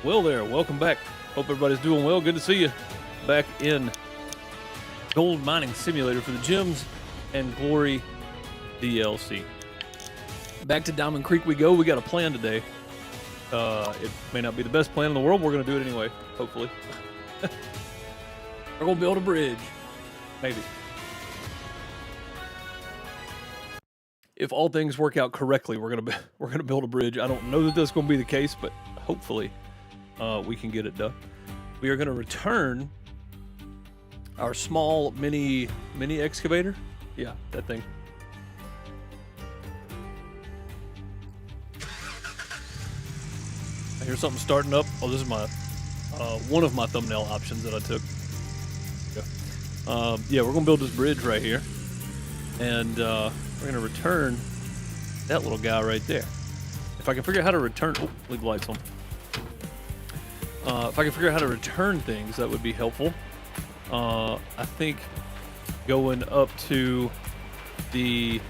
Well there, welcome back. Hope everybody's doing well. Good to see you back in Gold Mining Simulator for the Gems and Glory DLC. Back to Diamond Creek we go. We got a plan today. It may not be the best plan in the world. We're going to do it anyway, hopefully. We're going to build a bridge. Maybe. If all things work out correctly, we're gonna build a bridge. I don't know that that's going to be the case, but hopefully we can get it done. We are going to return our small mini excavator. Yeah, that thing. I hear something starting up. Oh, this is my one of my thumbnail options that I took. Yeah, we're gonna build this bridge right here, and we're gonna return that little guy right there. If I can figure out how to return, oh, leave the lights on. If I can figure out how to return things, that would be helpful. I think going up to the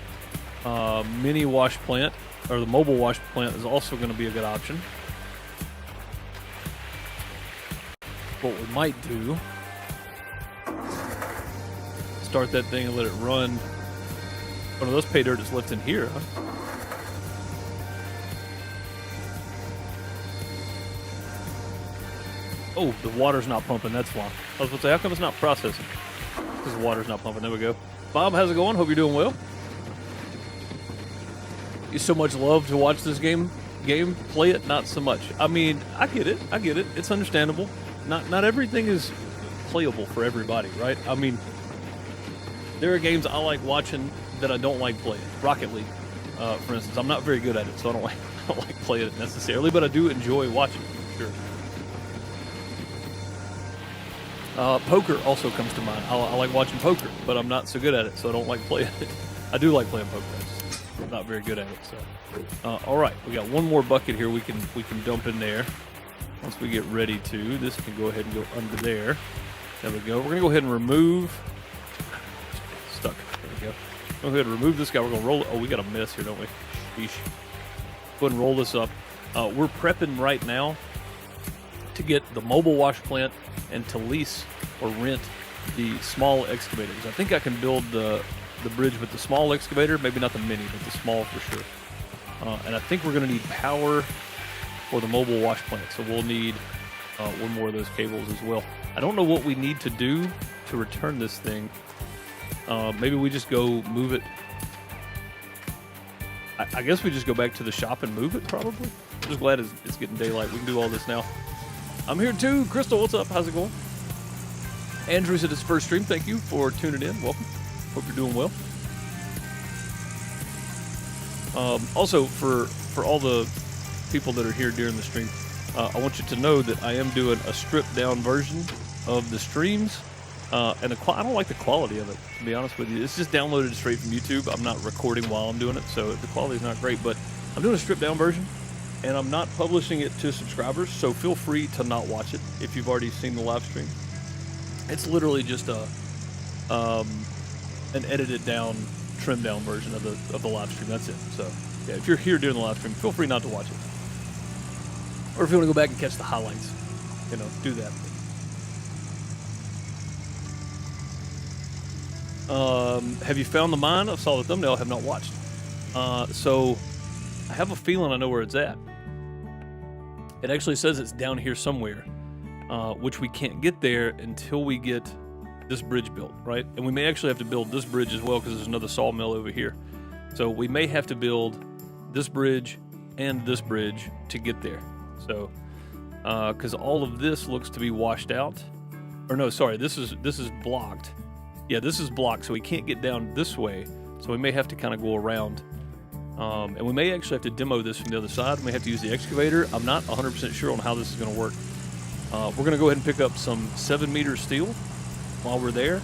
mini wash plant or the mobile wash plant is also going to be a good option. What we might do, start that thing and let it run. One of those pay dirt is left in here, huh? Oh, the water's not pumping, that's why. I was going to say, how come it's not processing? Because the water's not pumping. There we go. Bob, how's it going? Hope you're doing well. You so much love to watch this game. Play it, not so much. I mean, I get it. It's understandable. Not everything is playable for everybody, right? I mean, there are games I like watching that I don't like playing. Rocket League, for instance. I'm not very good at it, so I don't like playing it necessarily, but I do enjoy watching it, for sure. Poker also comes to mind. I like watching poker, but I'm not so good at it, so I don't like playing it. I do like playing poker. I'm not very good at it. So, all right, we got one more bucket here. We can dump in there once we get ready to. This can go ahead and go under there. There we go. We're gonna go ahead and remove. Stuck. There we go. Go ahead and remove this guy. We're gonna roll it. Oh, we got a mess here, don't we? Sheesh. Go ahead and roll this up. We're prepping right now to get the mobile wash plant and to lease or rent the small excavators. I think I can build the bridge with the small excavator, maybe not the mini, but the small for sure. And I think we're going to need power for the mobile wash plant, so we'll need one more of those cables as well. I don't know what we need to do to return this thing. Maybe we just go move it. I guess we just go back to the shop and move it, probably. I'm just glad it's getting daylight. We can do all this now. I'm here too. Crystal, what's up? How's it going? Andrew's at his first stream. Thank you for tuning in. Welcome. Hope you're doing well. Also, for all the people that are here during the stream, I want you to know that I am doing a stripped down version of the streams. And I don't like the quality of it, to be honest with you. It's just downloaded straight from YouTube. I'm not recording while I'm doing it, so the quality is not great. But I'm doing a stripped down version, and I'm not publishing it to subscribers, so feel free to not watch it if you've already seen the live stream. It's literally just an edited down, trimmed down version of the live stream. That's it. So yeah, if you're here during the live stream, feel free not to watch it. Or if you want to go back and catch the highlights, do that. Have you found the mine? I saw the thumbnail. I have not watched. So I have a feeling I know where it's at. It actually says it's down here somewhere, which we can't get there until we get this bridge built, right? And we may actually have to build this bridge as well because there's another sawmill over here. So we may have to build this bridge and this bridge to get there. So, because all of this looks to be washed out. Or no, sorry, this is blocked. Yeah, this is blocked, so we can't get down this way. So we may have to kind of go around. And we may actually have to demo this from the other side. We may have to use the excavator. I'm not 100% sure on how this is going to work. We're going to go ahead and pick up some 7-meter steel while we're there.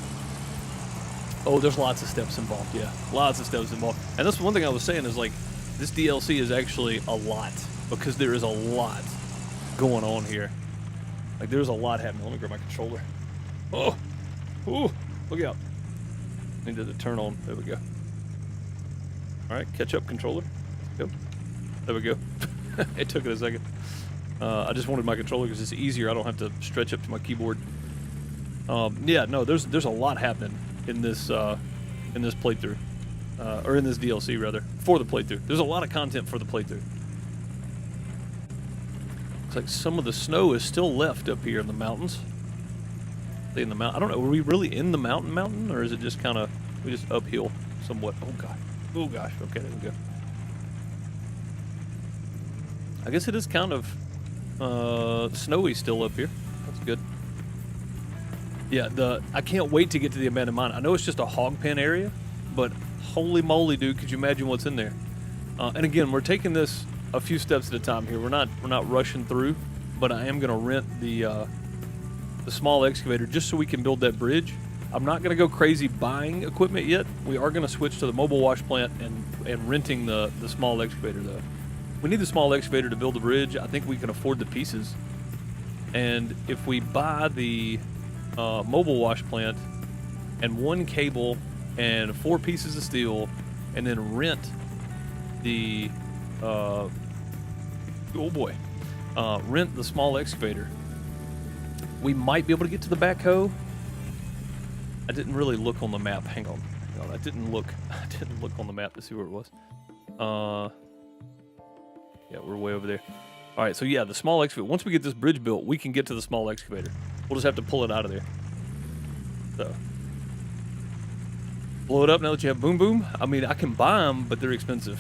Oh, there's lots of steps involved. Yeah, lots of steps involved. And that's one thing I was saying is, like, this DLC is actually a lot because there is a lot going on here. Like, there's a lot happening. Let me grab my controller. Oh, ooh. Look out. Needed to turn on. There we go. All right, catch up, controller. Go. There we go. It took it a second. I just wanted my controller because it's easier. I don't have to stretch up to my keyboard. Yeah, no, there's a lot happening in this playthrough, or in this DLC rather, for the playthrough. There's a lot of content for the playthrough. Looks like some of the snow is still left up here in the mountains. In the mountain, I don't know. Are we really in the mountain, or is it just kind of we just uphill somewhat? Oh god, oh gosh. Okay, there we go. I guess it is kind of snowy still up here. That's good. Yeah, I can't wait to get to the abandoned mine. I know it's just a hog pen area, but holy moly, dude, could you imagine what's in there? And again, we're taking this a few steps at a time here. We're not rushing through, but I am gonna rent the small excavator just so we can build that bridge. I'm not gonna go crazy buying equipment yet. We are gonna switch to the mobile wash plant and renting the small excavator though. We need the small excavator to build the bridge. I think we can afford the pieces. And if we buy the mobile wash plant and 1 cable and 4 pieces of steel and then rent the rent the small excavator, we might be able to get to the backhoe. I didn't really look on the map. Hang on. I didn't look on the map to see where it was. Yeah, we're way over there. All right, so yeah, the small excavator. Once we get this bridge built, we can get to the small excavator. We'll just have to pull it out of there. So, blow it up now that you have boom boom. I mean, I can buy them, but they're expensive.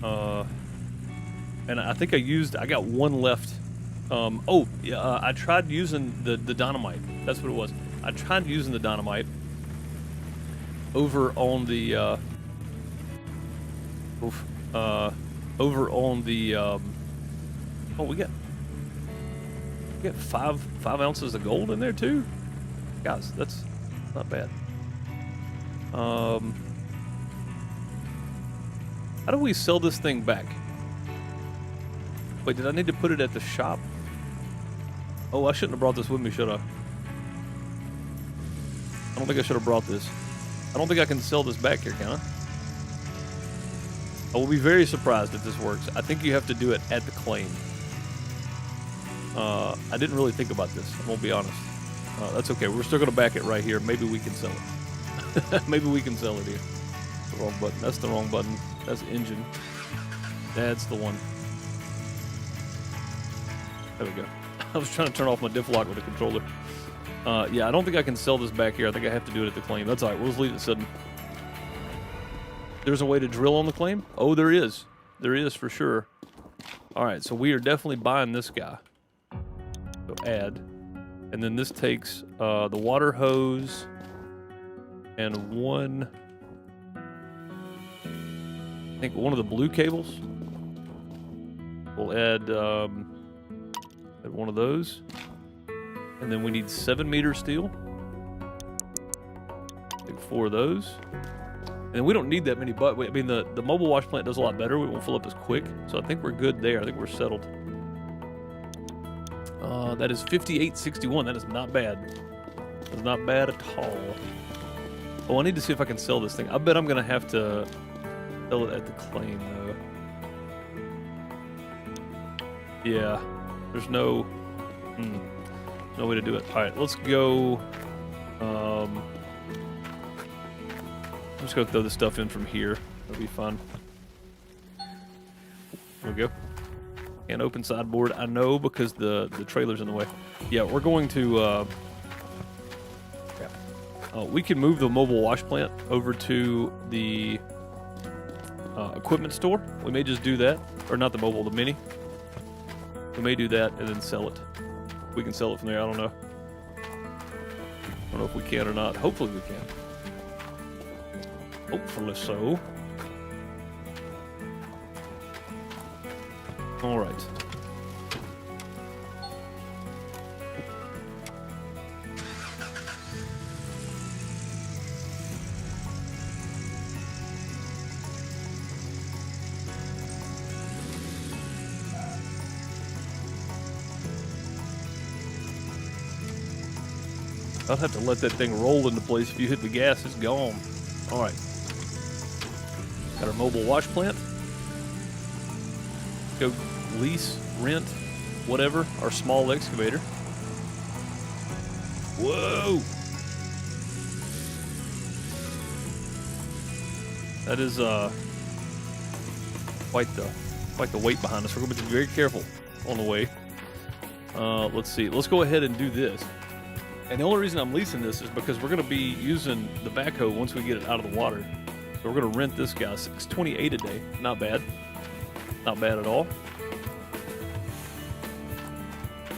And I think I got 1 left. Oh, yeah, I tried using the dynamite. That's what it was. I tried using the dynamite over on the over on the oh, we got 5 ounces of gold in there too, guys. That's not bad. How do we sell this thing back? Wait, did I need to put it at the shop? Oh, I shouldn't have brought this with me, should I? I don't think I should have brought this. I don't think I can sell this back here, can I? I will be very surprised if this works. I think you have to do it at the claim. I didn't really think about this, I'm gonna be honest. That's okay, we're still gonna back it right here. Maybe we can sell it. Maybe we can sell it here. The wrong button. That's the wrong button. That's engine. That's the one. There we go. I was trying to turn off my diff lock with the controller. Yeah, I don't think I can sell this back here. I think I have to do it at the claim. That's all right. We'll just leave it sitting. There's a way to drill on the claim? Oh, there is. There is for sure. All right, so we are definitely buying this guy. So add. And then this takes the water hose and I think one of the blue cables. We'll add one of those. And then we need 7 meter steel. Take 4 of those. And we don't need that many, but I mean the mobile wash plant does a lot better. We won't fill up as quick, so I think we're good there. I think we're settled. That is 58.61. That is not bad. That's not bad at all. Oh, I need to see if I can sell this thing. I bet I'm gonna have to sell it at the claim though. Yeah, there's no way to do it. All right, let's go. I'm just gonna throw the stuff in from here. That'll be fun. There we go. Can't open sideboard. I know because the trailer's in the way. Yeah, we're going to. We can move the mobile wash plant over to the equipment store. We may just do that, or not the mobile, the mini. We may do that and then sell it. We can sell it from there. I don't know. I don't know if we can or not. Hopefully we can. Hopefully so. All right. I'll have to let that thing roll into place. If you hit the gas, it's gone. All right. Got our mobile wash plant. Go lease, rent, whatever, our small excavator. Whoa! That is quite the weight behind us. We're going to be very careful on the way. Let's see. Let's go ahead and do this. And the only reason I'm leasing this is because we're going to be using the backhoe once we get it out of the water. So we're going to rent this guy. $6.28 a day. Not bad. Not bad at all.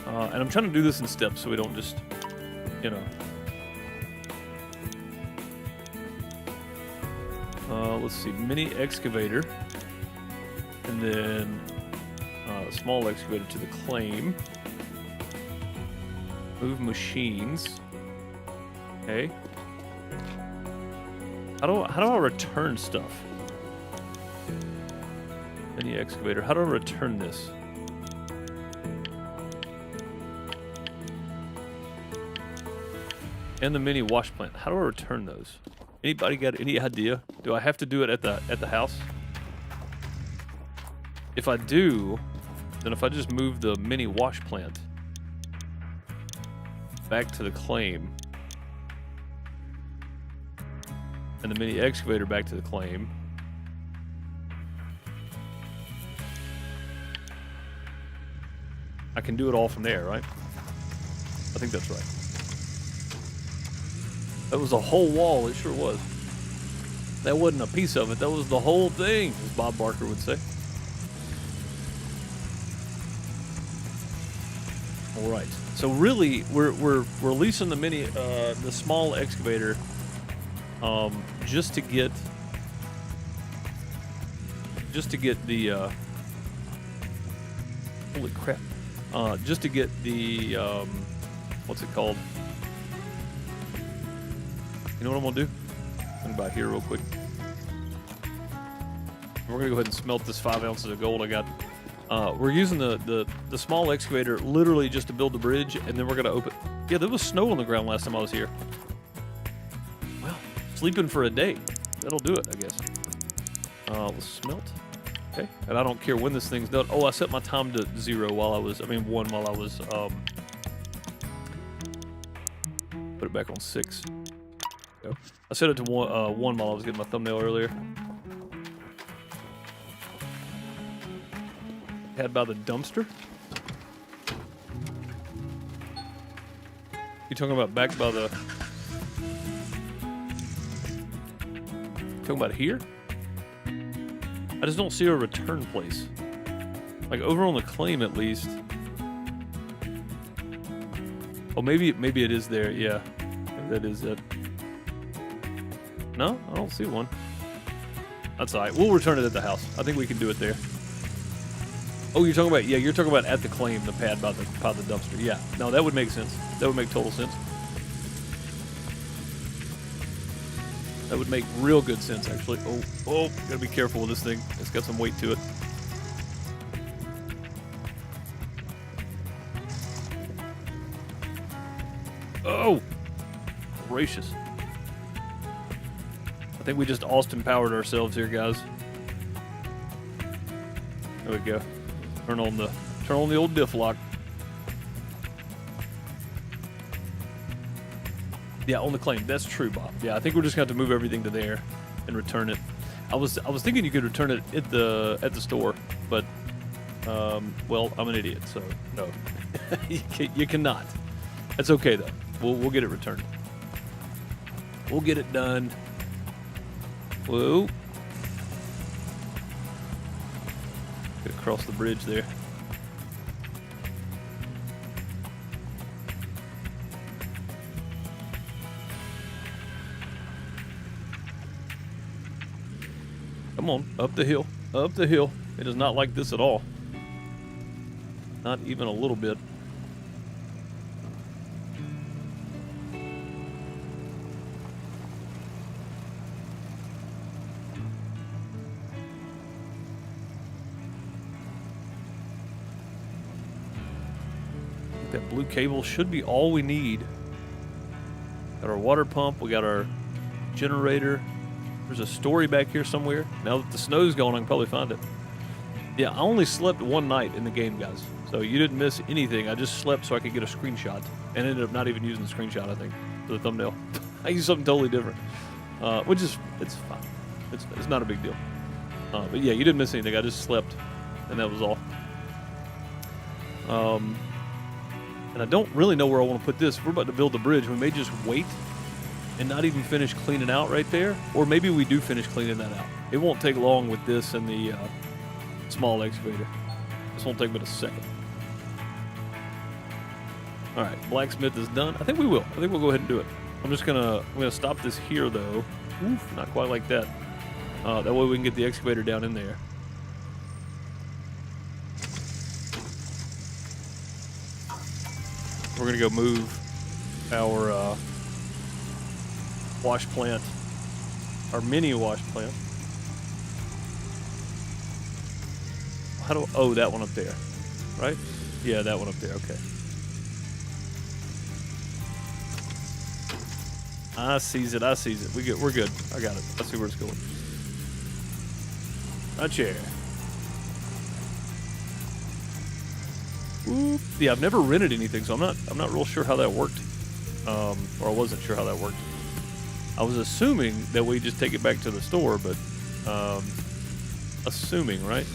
And I'm trying to do this in steps so we don't just, you know. Let's see. Mini excavator. And then small excavator to the claim. Move machines. Okay. How do I return stuff? Mini excavator. How do I return this? And the mini wash plant. How do I return those? Anybody got any idea? Do I have to do it at the house? If I do, then if I just move the mini wash plant back to the claim and the mini excavator back to the claim, I can do it all from there, right? I think that's right. That was a whole wall, it sure was. That wasn't a piece of it, that was the whole thing, as Bob Barker would say. All right, so really, we're leasing the small excavator, just to get the holy crap, just to get the what's it called? You know what I'm gonna do? I'm about here real quick. We're gonna go ahead and smelt this 5 ounces of gold I got. We're using the small excavator literally just to build the bridge, and then we're gonna open. Yeah, there was snow on the ground last time I was here. Well, sleeping for a day. That'll do it, I guess. Let's smelt. Okay, and I don't care when this thing's done. Oh, I set my time to 1 while I was put it back on 6. I set it to 1 while I was getting my thumbnail earlier. Had by the dumpster. You talking about back by the? Talking about here? I just don't see a return place. Like over on the claim, at least. Oh, maybe it is there. Yeah, maybe that is it. No, I don't see one. That's all right. We'll return it at the house. I think we can do it there. Oh, you're talking about, yeah, you're talking about at the claim, the pad by the dumpster. Yeah, no, that would make sense. That would make total sense. That would make real good sense, actually. Oh, gotta be careful with this thing. It's got some weight to it. Oh, gracious. I think we just Austin powered ourselves here, guys. There we go. Turn on the old diff lock. Yeah, on the claim. That's true, Bob. Yeah, I think we're just going to have to move everything to there and return it. I was thinking you could return it at the store, but well, I'm an idiot, so no. you cannot. That's okay though. We'll get it returned. We'll get it done. Whoa. Get across the bridge there. Come on, up the hill, up the hill. It is not like this at all. Not even a little bit. That blue cable should be all we need. Got our water pump, we got our generator. There's a story back here somewhere. Now that the snow's gone, I can probably find it. Yeah, I only slept one night in the game, guys. So you didn't miss anything. I just slept so I could get a screenshot, and ended up not even using the screenshot, I think, for the thumbnail. I used something totally different, which is, it's fine. It's not a big deal. But yeah, you didn't miss anything. I just slept, and that was all. And I don't really know where I want to put this. If we're about to build the bridge, we may just wait and not even finish cleaning out right there. Or maybe we do finish cleaning that out. It won't take long with this and the small excavator. This won't take but a second. All right, blacksmith is done. I think we will. I think we'll go ahead and do it. I'm gonna stop this here though. Oof, not quite like that. That way we can get the excavator down in there. We're gonna go move our wash plant, our mini wash plant. Oh, that one up there, right? Yeah, that one up there. Okay. I sees it. We're good. I got it. I see where it's going. A chair. Oop. Yeah, I've never rented anything, so I'm not real sure how that worked. Or I wasn't sure how that worked. I was assuming that we just take it back to the store, but assuming, right?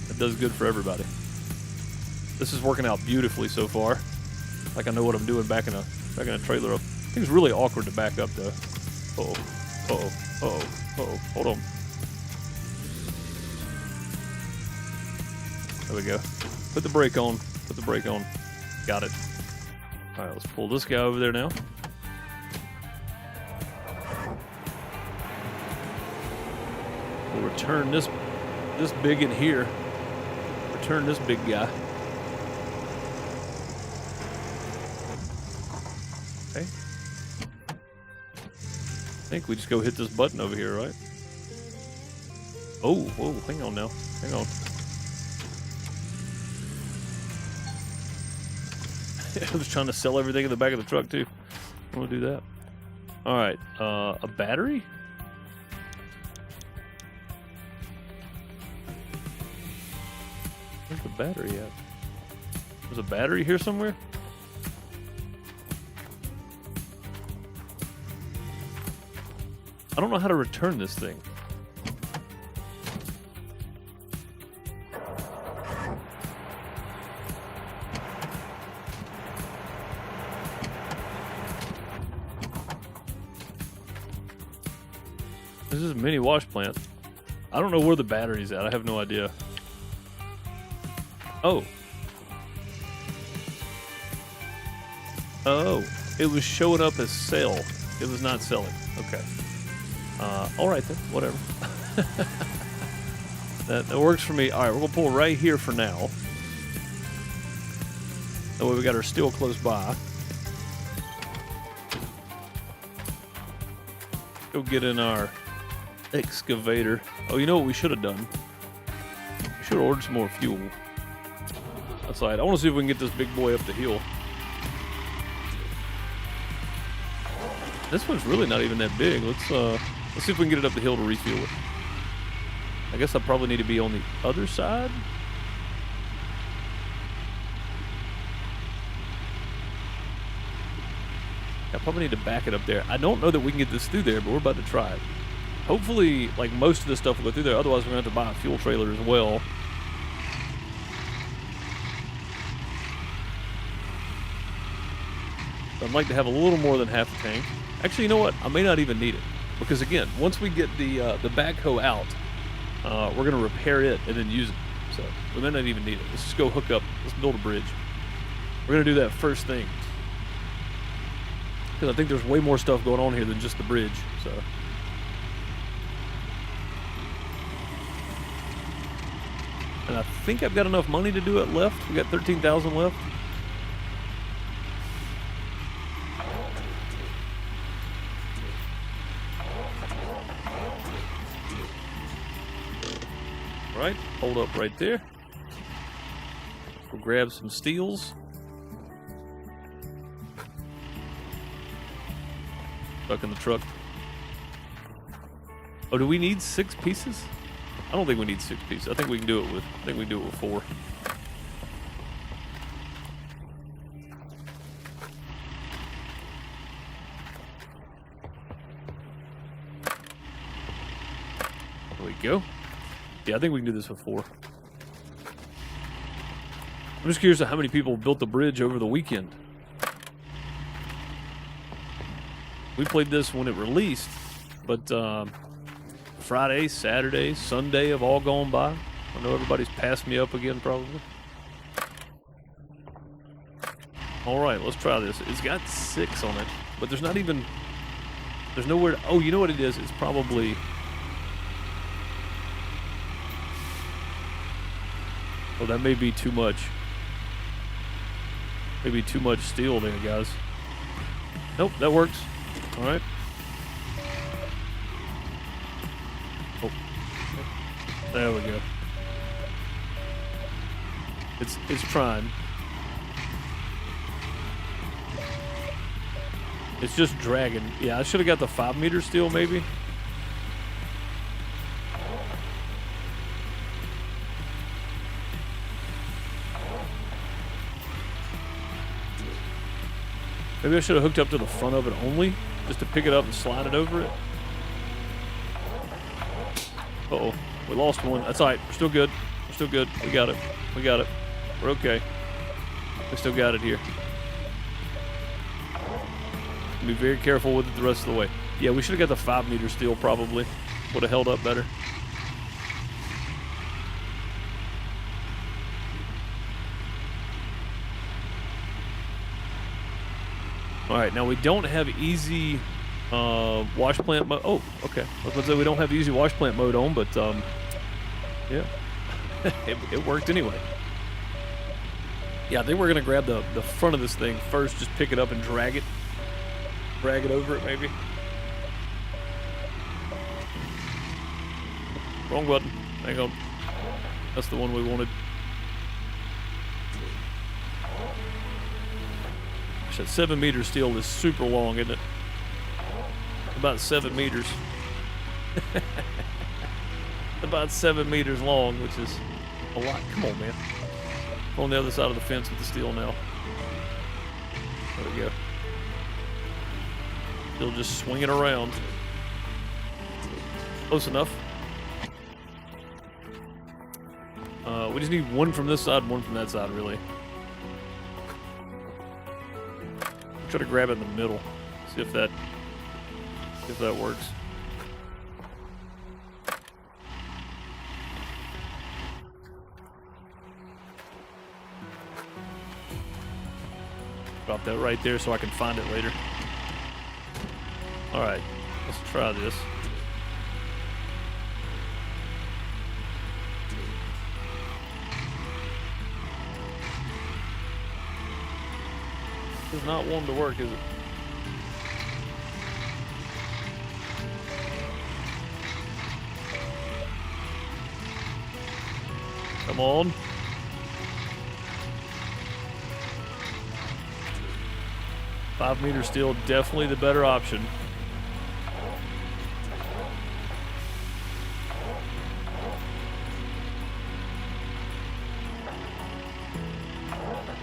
It does good for everybody. This is working out beautifully so far. Like I know what I'm doing back in a trailer up. I think it's really awkward to back up though. Hold on. There we go. Put the brake on. Got it. All right, let's pull this guy over there now. We'll return this big in here. Return this big guy. Okay. I think we just go hit this button over here, right? Oh, whoa, hang on now. Hang on. I was trying to sell everything in the back of the truck, too. I'm going to do that. All right. A battery? Where's the battery at? There's a battery here somewhere? I don't know how to return this thing. This is a mini wash plant. I don't know where the battery's at. I have no idea. Oh. Oh. It was showing up as sale. It was not selling. Okay. All right then. Whatever. that works for me. All right, we're going to pull right here for now. That way we got our steel close by. Go get in our excavator. Oh, you know what we should have done? We should have ordered some more fuel. That's all right. I want to see if we can get this big boy up the hill. This one's really not even that big. Let's see if we can get it up the hill to refuel it. I guess I probably need to be on the other side. I probably need to back it up there. I don't know that we can get this through there, but we're about to try it. Hopefully, like, most of this stuff will go through there. Otherwise, we're going to have to buy a fuel trailer as well. So I'd like to have a little more than half a tank. Actually, you know what? I may not even need it. Because, again, once we get the backhoe out, we're going to repair it and then use it. So we may not even need it. Let's just go hook up. Let's build a bridge. We're going to do that first thing. Because I think there's way more stuff going on here than just the bridge. So. And I think I've got enough money to do it left. We got 13,000 left. Right, hold up right there. We'll grab some steels. Stuck in the truck. Oh, do we need 6 pieces? I don't think we need 6 pieces. I think we can do it with 4. we go. Yeah, I think we can do this with 4. I'm just curious how many people built the bridge over the weekend. We played this when it released, but Friday, Saturday, Sunday have all gone by. I know everybody's passed me up again, probably. All right, let's try this. It's got 6 on it, but there's not even... There's nowhere to... Oh, you know what it is? It's probably... Oh, that may be too much. Maybe too much steel there, guys. Nope, that works. All right. Oh, there we go. It's trying. It's just dragging. Yeah, I should have got the 5-meter steel, maybe. Maybe I should have hooked up to the front of it only, just to pick it up and slide it over it. Uh-oh, we lost one. That's all right. We're still good. We're still good. We got it. We got it. We're okay. We still got it here. Be very careful with it the rest of the way. Yeah, we should have got the 5-meter steel probably. Would have held up better. Alright, now we don't have easy wash plant mode. Oh, okay. I was going to say we don't have easy wash plant mode on, but yeah. it worked anyway. Yeah, I think we're going to grab the front of this thing first, just pick it up and drag it. Drag it over it, maybe. Wrong button. Hang on. That's the one we wanted. That 7-meter steel is super long, isn't it? About 7 meters. About 7 meters long, which is a lot. Come on, man. We're on the other side of the fence with the steel now. There we go. Still just swinging around. Close enough. We just need one from this side and one from that side, really. Try to grab it in the middle. See if that works. Drop that right there so I can find it later. Alright, let's try this. This is not one to work, is it? Come on. $5-meter steel, definitely the better option.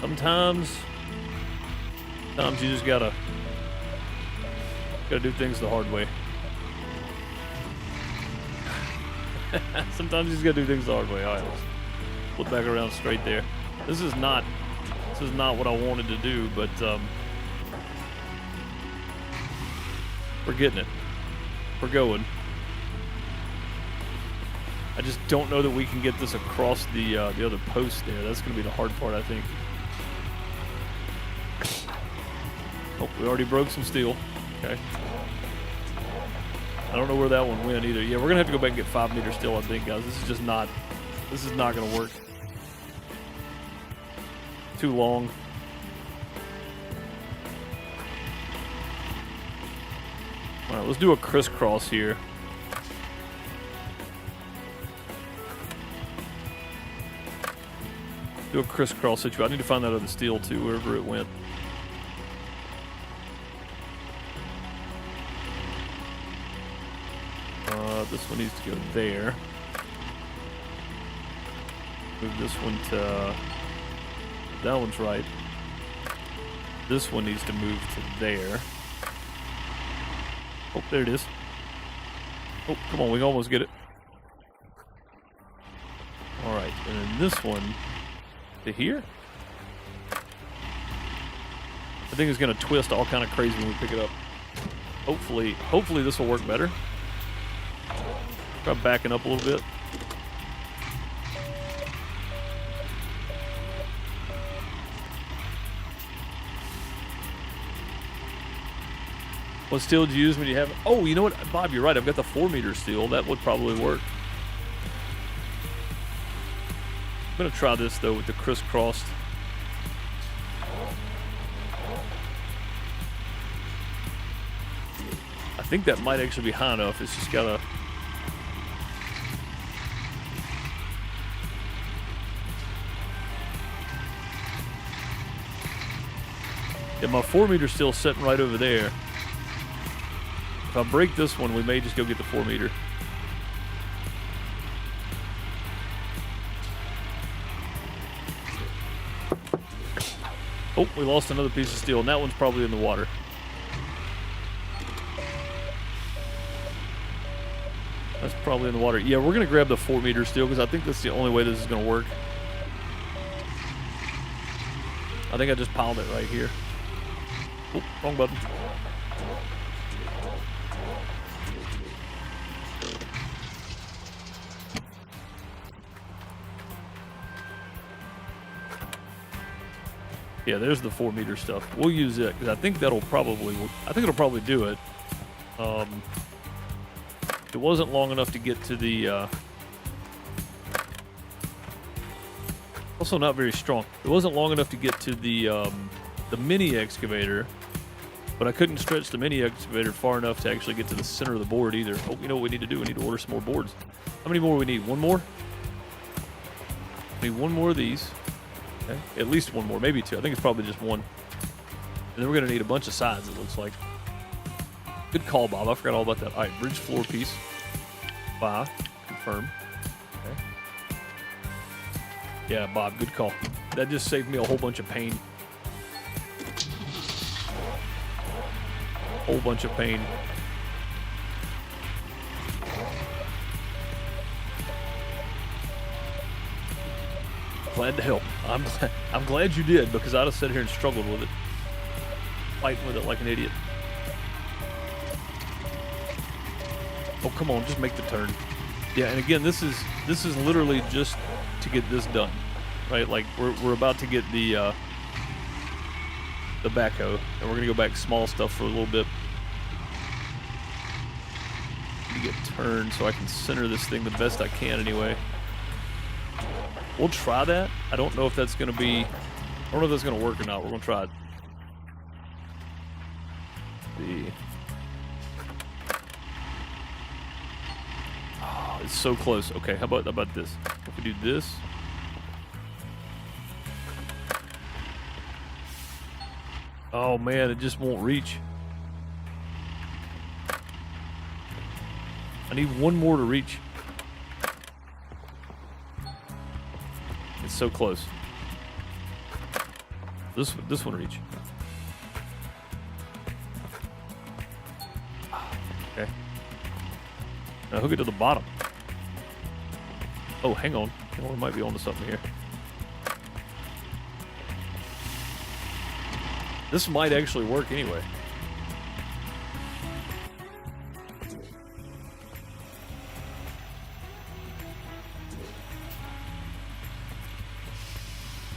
Sometimes you just gotta do things the hard way. Sometimes you just gotta do things the hard way. All right, let's flip back around straight there. This is not what I wanted to do, but we're getting it. We're going. I just don't know that we can get this across the other post there. That's gonna be the hard part, I think. Oh, we already broke some steel. Okay. I don't know where that one went either. Yeah, we're gonna have to go back and get 5-meter steel, I think, guys. This is not gonna work. Too long. All right, let's do a crisscross here. Do a crisscross situation. I need to find that other steel too, wherever it went. This one needs to go there. Move this one to... That one's right. This one needs to move to there. Oh, there it is. Oh, come on, we can almost get it. And then this one to here. I think it's gonna twist all kind of crazy when we pick it up. Hopefully this will work better. Try backing up a little bit. What steel do you use when you have it? Oh, you know what, Bob, you're right. I've got the 4-meter steel. That would probably work. I'm gonna try this though with the crisscrossed. I think that might actually be high enough. It's just gotta. Yeah, my 4-meter still sitting right over there. If I break this one, we may just go get the 4-meter. Oh, we lost another piece of steel, and that one's probably in the water. That's probably in the water. Yeah, we're going to grab the 4-meter steel because I think that's the only way this is going to work. I think I just piled it right here. Oh, wrong button. Yeah, there's the 4-meter stuff. We'll use it because I think that'll probably. I think it'll probably do it. It wasn't long enough to get to the. Also, not very strong. It wasn't long enough to get to the mini excavator, but I couldn't stretch the mini excavator far enough to actually get to the center of the board either. Oh, you know what we need to do? We need to order some more boards. How many more we need? One more? We need one more of these. Okay. At least one more, maybe two. I think it's probably just one. And then we're going to need a bunch of sides, it looks like. Good call, Bob. I forgot all about that. All right, bridge floor piece. Buy. Confirm. Okay. Yeah, Bob, good call. That just saved me a whole bunch of pain. Whole bunch of pain. Glad to help. I'm glad you did, because I'd have sat here and struggled with it. Fighting with it like an idiot. Oh, come on, just make the turn. Yeah, and again, this is literally just to get this done, right? Like we're about to get the backhoe, and we're gonna go back small stuff for a little bit. To get turned so I can center this thing the best I can anyway. We'll try that. I don't know if that's gonna be. I don't know if that's gonna work or not. We're gonna try it. Oh, it's so close. Okay, how about this? If we do this. Oh man, it just won't reach. I need one more to reach. It's so close. This one reach. Okay. Now hook it to the bottom. Oh, hang on. We might be onto something here. This might actually work anyway.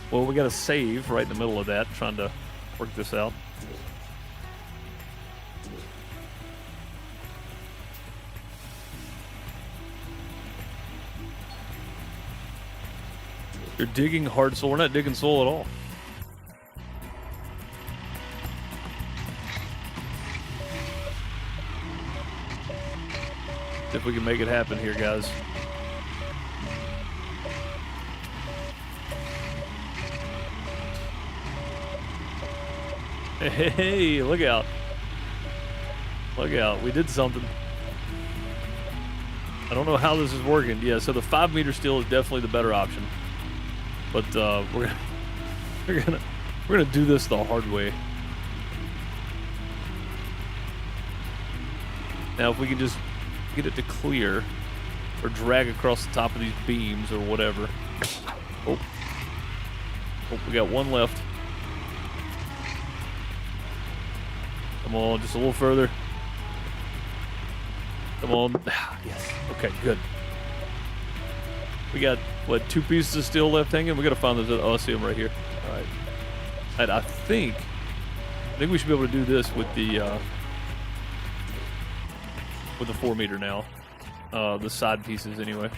Well, we got to save right in the middle of that, trying to work this out. You're digging hard soil. We're not digging soil at all. See if we can make it happen here, guys. Hey, look out. Look out. We did something. I don't know how this is working. Yeah, so the 5-meter steel is definitely the better option. But we're gonna do this the hard way. Now if we can just get it to clear or drag across the top of these beams or whatever. Oh. Oh, we got one left. Come on, just a little further. Come on. Yes. Okay, good. We got, what, 2 pieces of steel left hanging? We got to find those. Oh, I see them right here. All right. And I think we should be able to do this with the 4 meter now. The side pieces, anyway.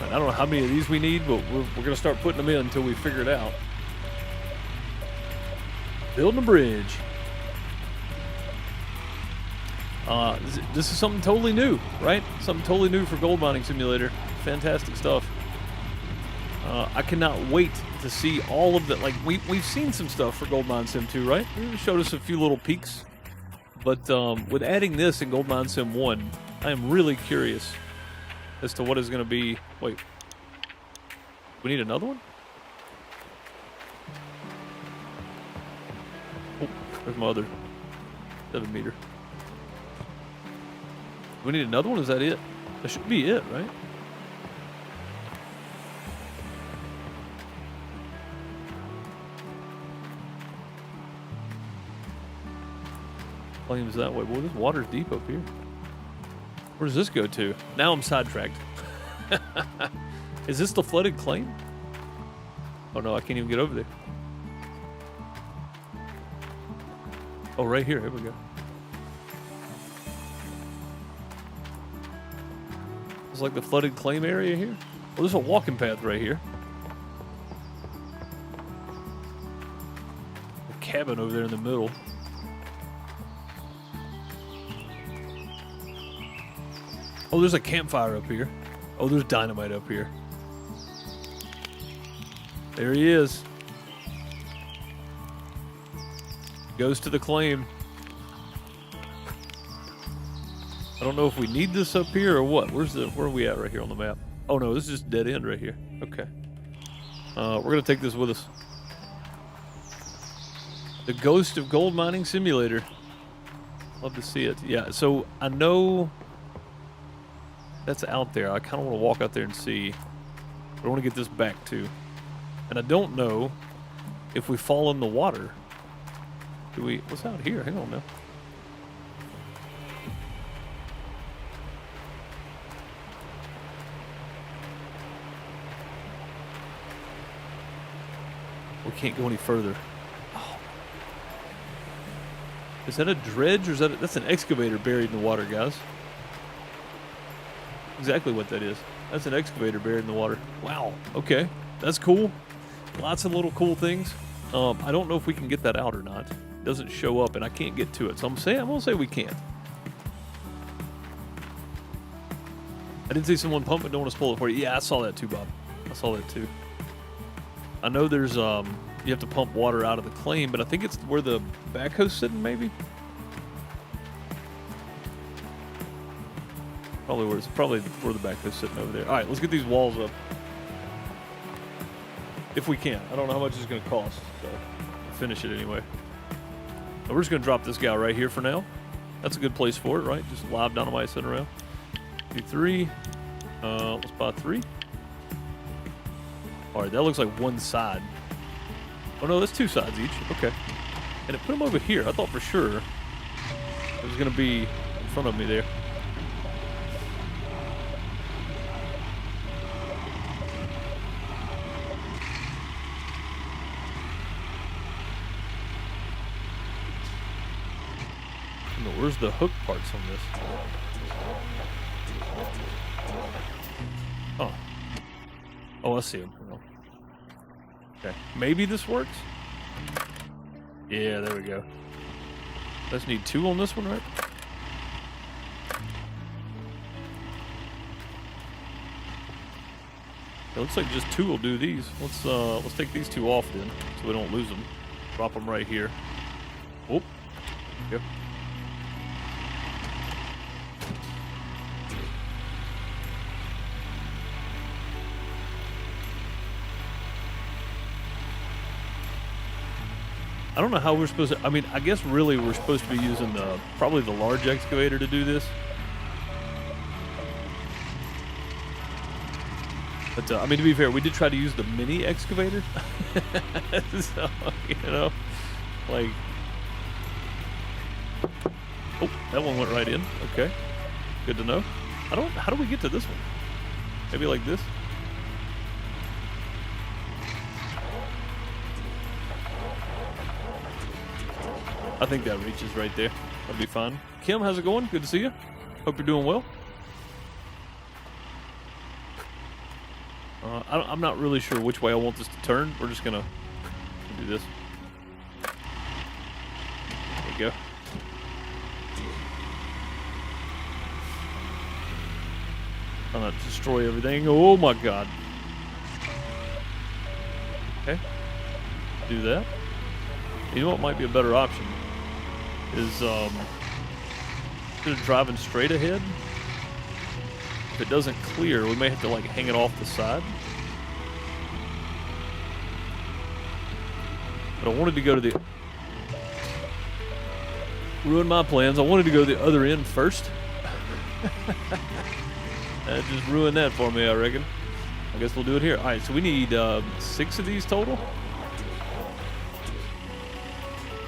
I don't know how many of these we need, but we're going to start putting them in until we figure it out. Building a bridge. This is something totally new, right? Something totally new for Gold Mining Simulator. Fantastic stuff. I cannot wait to see all of that. Like, we've seen some stuff for Gold Mine Sim 2, right? It showed us a few little peaks. But with adding this in Gold Mine Sim 1, I am really curious as to what is going to be. Wait, we need another one? Oh, there's my other 7 meter. We need another one? Is that it? That should be it, right? Flames that way. Boy, this water's deep up here. Where does this go to? Now I'm sidetracked. Is this the flooded claim? Oh no, I can't even get over there. Oh, right here. Here we go. It's like the flooded claim area here. Well, there's a walking path right here. A cabin over there in the middle. Oh, there's a campfire up here. Oh, there's dynamite up here. There he is. Goes to the claim. I don't know if we need this up here or what. Where are we at right here on the map? Oh no, this is just dead end right here. Okay. We're gonna take this with us. The Ghost of Gold Mining Simulator. Love to see it. Yeah, so I know that's out there. I kind of want to walk out there and see. But I want to get this back too. And I don't know if we fall in the water. Do we? What's out here? Hang on now. We can't go any further. Oh. Is that a dredge or is that that's an excavator buried in the water, guys? Exactly what that is. That's an excavator buried in the water. Wow. Okay. That's cool. Lots of little cool things. I don't know if we can get that out or not. It doesn't show up and I can't get to it. So I'm gonna say we can't. I did see someone pump it. Don't want to spoil it for you. Yeah, I saw that too, Bob. I saw that too. I know there's you have to pump water out of the claim, but I think it's where the backhoe's sitting, maybe. Probably where the backhoe's sitting over there. All right, let's get these walls up. If we can. I don't know how much it's going to cost, so I'll finish it anyway. And we're just going to drop this guy right here for now. That's a good place for it, right? Just live dynamite sitting around. Do 3. Let's buy 3. All right, that looks like one side. Oh no, that's 2 sides each. Okay. And it put them over here. I thought for sure it was going to be in front of me there. Where's the hook parts on this? Oh. Oh, I see them. Okay. Maybe this works? Yeah, there we go. Let's need 2 on this one, right? It looks like just 2 will do these. Let's take these 2 off then, so we don't lose them. Drop them right here. Oh. Yep. I don't know how we're supposed to. I mean, I guess really we're supposed to be using probably the large excavator to do this. But I mean, to be fair, we did try to use the mini excavator. So, you know, like, oh, that one went right in. Okay, good to know. How do we get to this one? Maybe like this. I think that reaches right there. That'll be fine. Kim, how's it going? Good to see you. Hope you're doing well. I'm not really sure which way I want this to turn. We're just gonna do this. There you go. I'm gonna destroy everything. Oh my god. Okay. Do that. You know what might be a better option? Is instead of driving straight ahead, if it doesn't clear, we may have to like hang it off the side. But I wanted to go to the... Ruined my plans. I wanted to go to the other end first. That just ruined that for me, I reckon. I guess we'll do it here. Alright, so we need 6 of these total.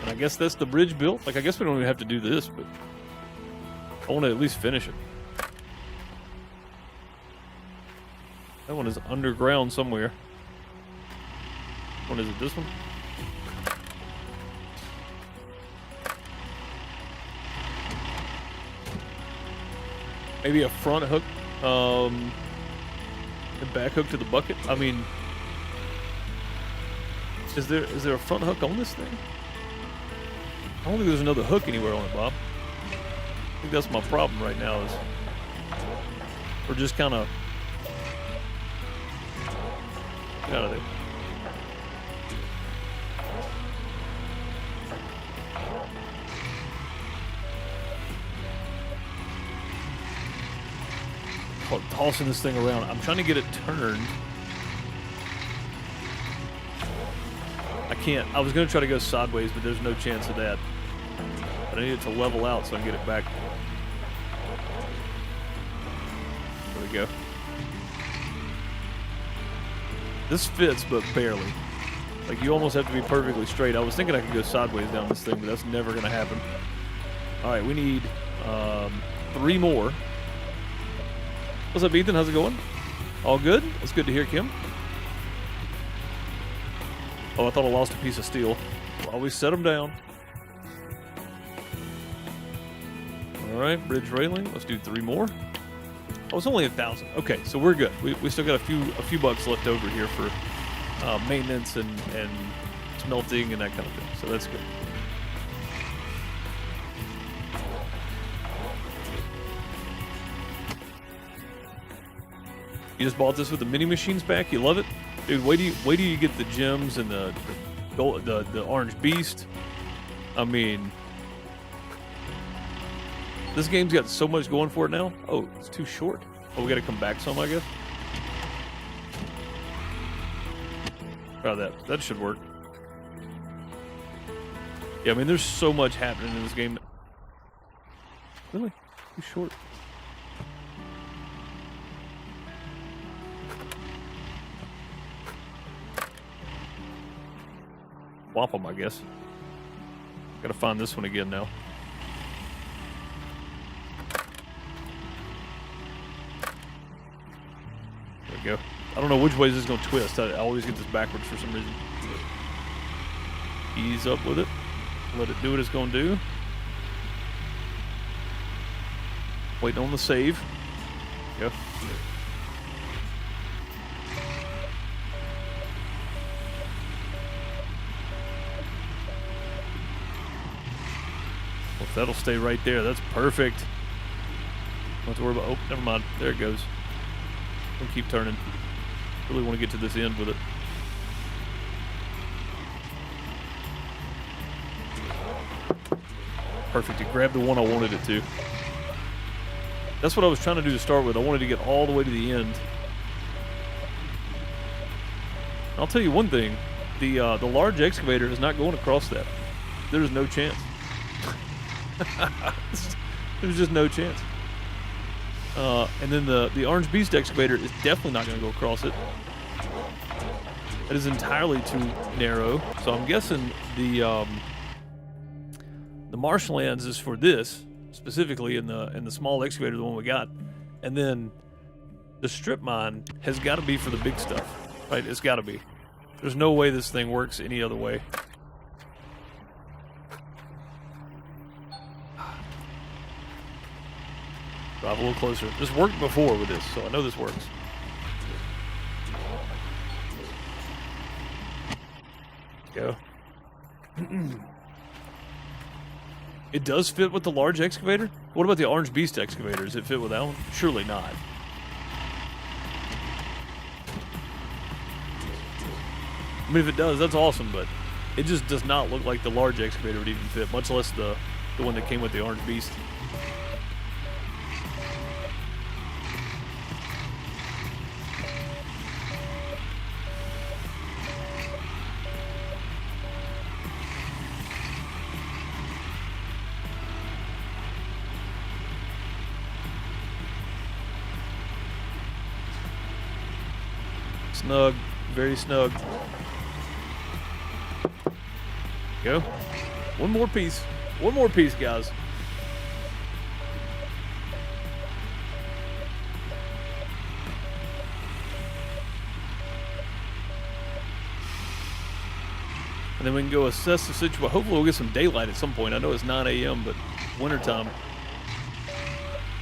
And I guess that's the bridge built. Like, I guess we don't even have to do this, but I want to at least finish it. That one is underground somewhere. What is it? This one? Maybe a front hook, and back hook to the bucket. I mean, is there a front hook on this thing? I don't think there's another hook anywhere on it, Bob. I think that's my problem right now. Is we're just kind of get out of there. Tossing this thing around. I'm trying to get it turned. I can't. I was going to try to go sideways, but there's no chance of that. But I need it to level out so I can get it back. There we go. This fits, but barely. Like, you almost have to be perfectly straight. I was thinking I could go sideways down this thing, but that's never going to happen. All right, we need 3 more. What's up, Ethan? How's it going? All good? It's good to hear, Kim. Oh, I thought I lost a piece of steel. Always set them down. All right, bridge railing. Let's do 3 more. Oh, it's only 1,000. Okay, so we're good. We still got a few bucks left over here for maintenance and smelting and that kind of thing. So that's good. You just bought this with the mini machines back. You love it, dude. Wait till you get the gems and the orange beast. I mean, this game's got so much going for it now. Oh, it's too short. Oh, we got to come back some, I guess. Try that. That should work. Yeah, I mean, there's so much happening in this game. Really? Too short. Swap them, I guess. Gotta find this one again now. There we go. I don't know which way this is gonna twist. I always get this backwards for some reason. Ease up with it. Let it do what it's gonna do. Waiting on the save. There we go. Well, if that'll stay right there, that's perfect. Don't have to worry about. Oh, never mind. There it goes. We'll keep turning. Really want to get to this end with it. Perfect. It grabbed the one I wanted it to. That's what I was trying to do to start with. I wanted to get all the way to the end. I'll tell you one thing. The large excavator is not going across that. There's no chance. There's just no chance. And then the orange beast excavator is definitely not going to go across it. It is entirely too narrow. So I'm guessing the marshlands is for this specifically in the small excavator, the one we got, and then the strip mine has got to be for the big stuff, right? It's got to be. There's no way this thing works any other way. Drive a little closer. This worked before with this, so I know this works. Go. It does fit with the large excavator? What about the orange beast excavator? Does it fit with that one? Surely not. I mean, if it does, that's awesome, but it just does not look like the large excavator would even fit, much less the one that came with the orange beast. Snug, very snug. Go. One more piece, guys. And then we can go assess the situation. Hopefully we'll get some daylight at some point. I know it's 9 a.m., but wintertime.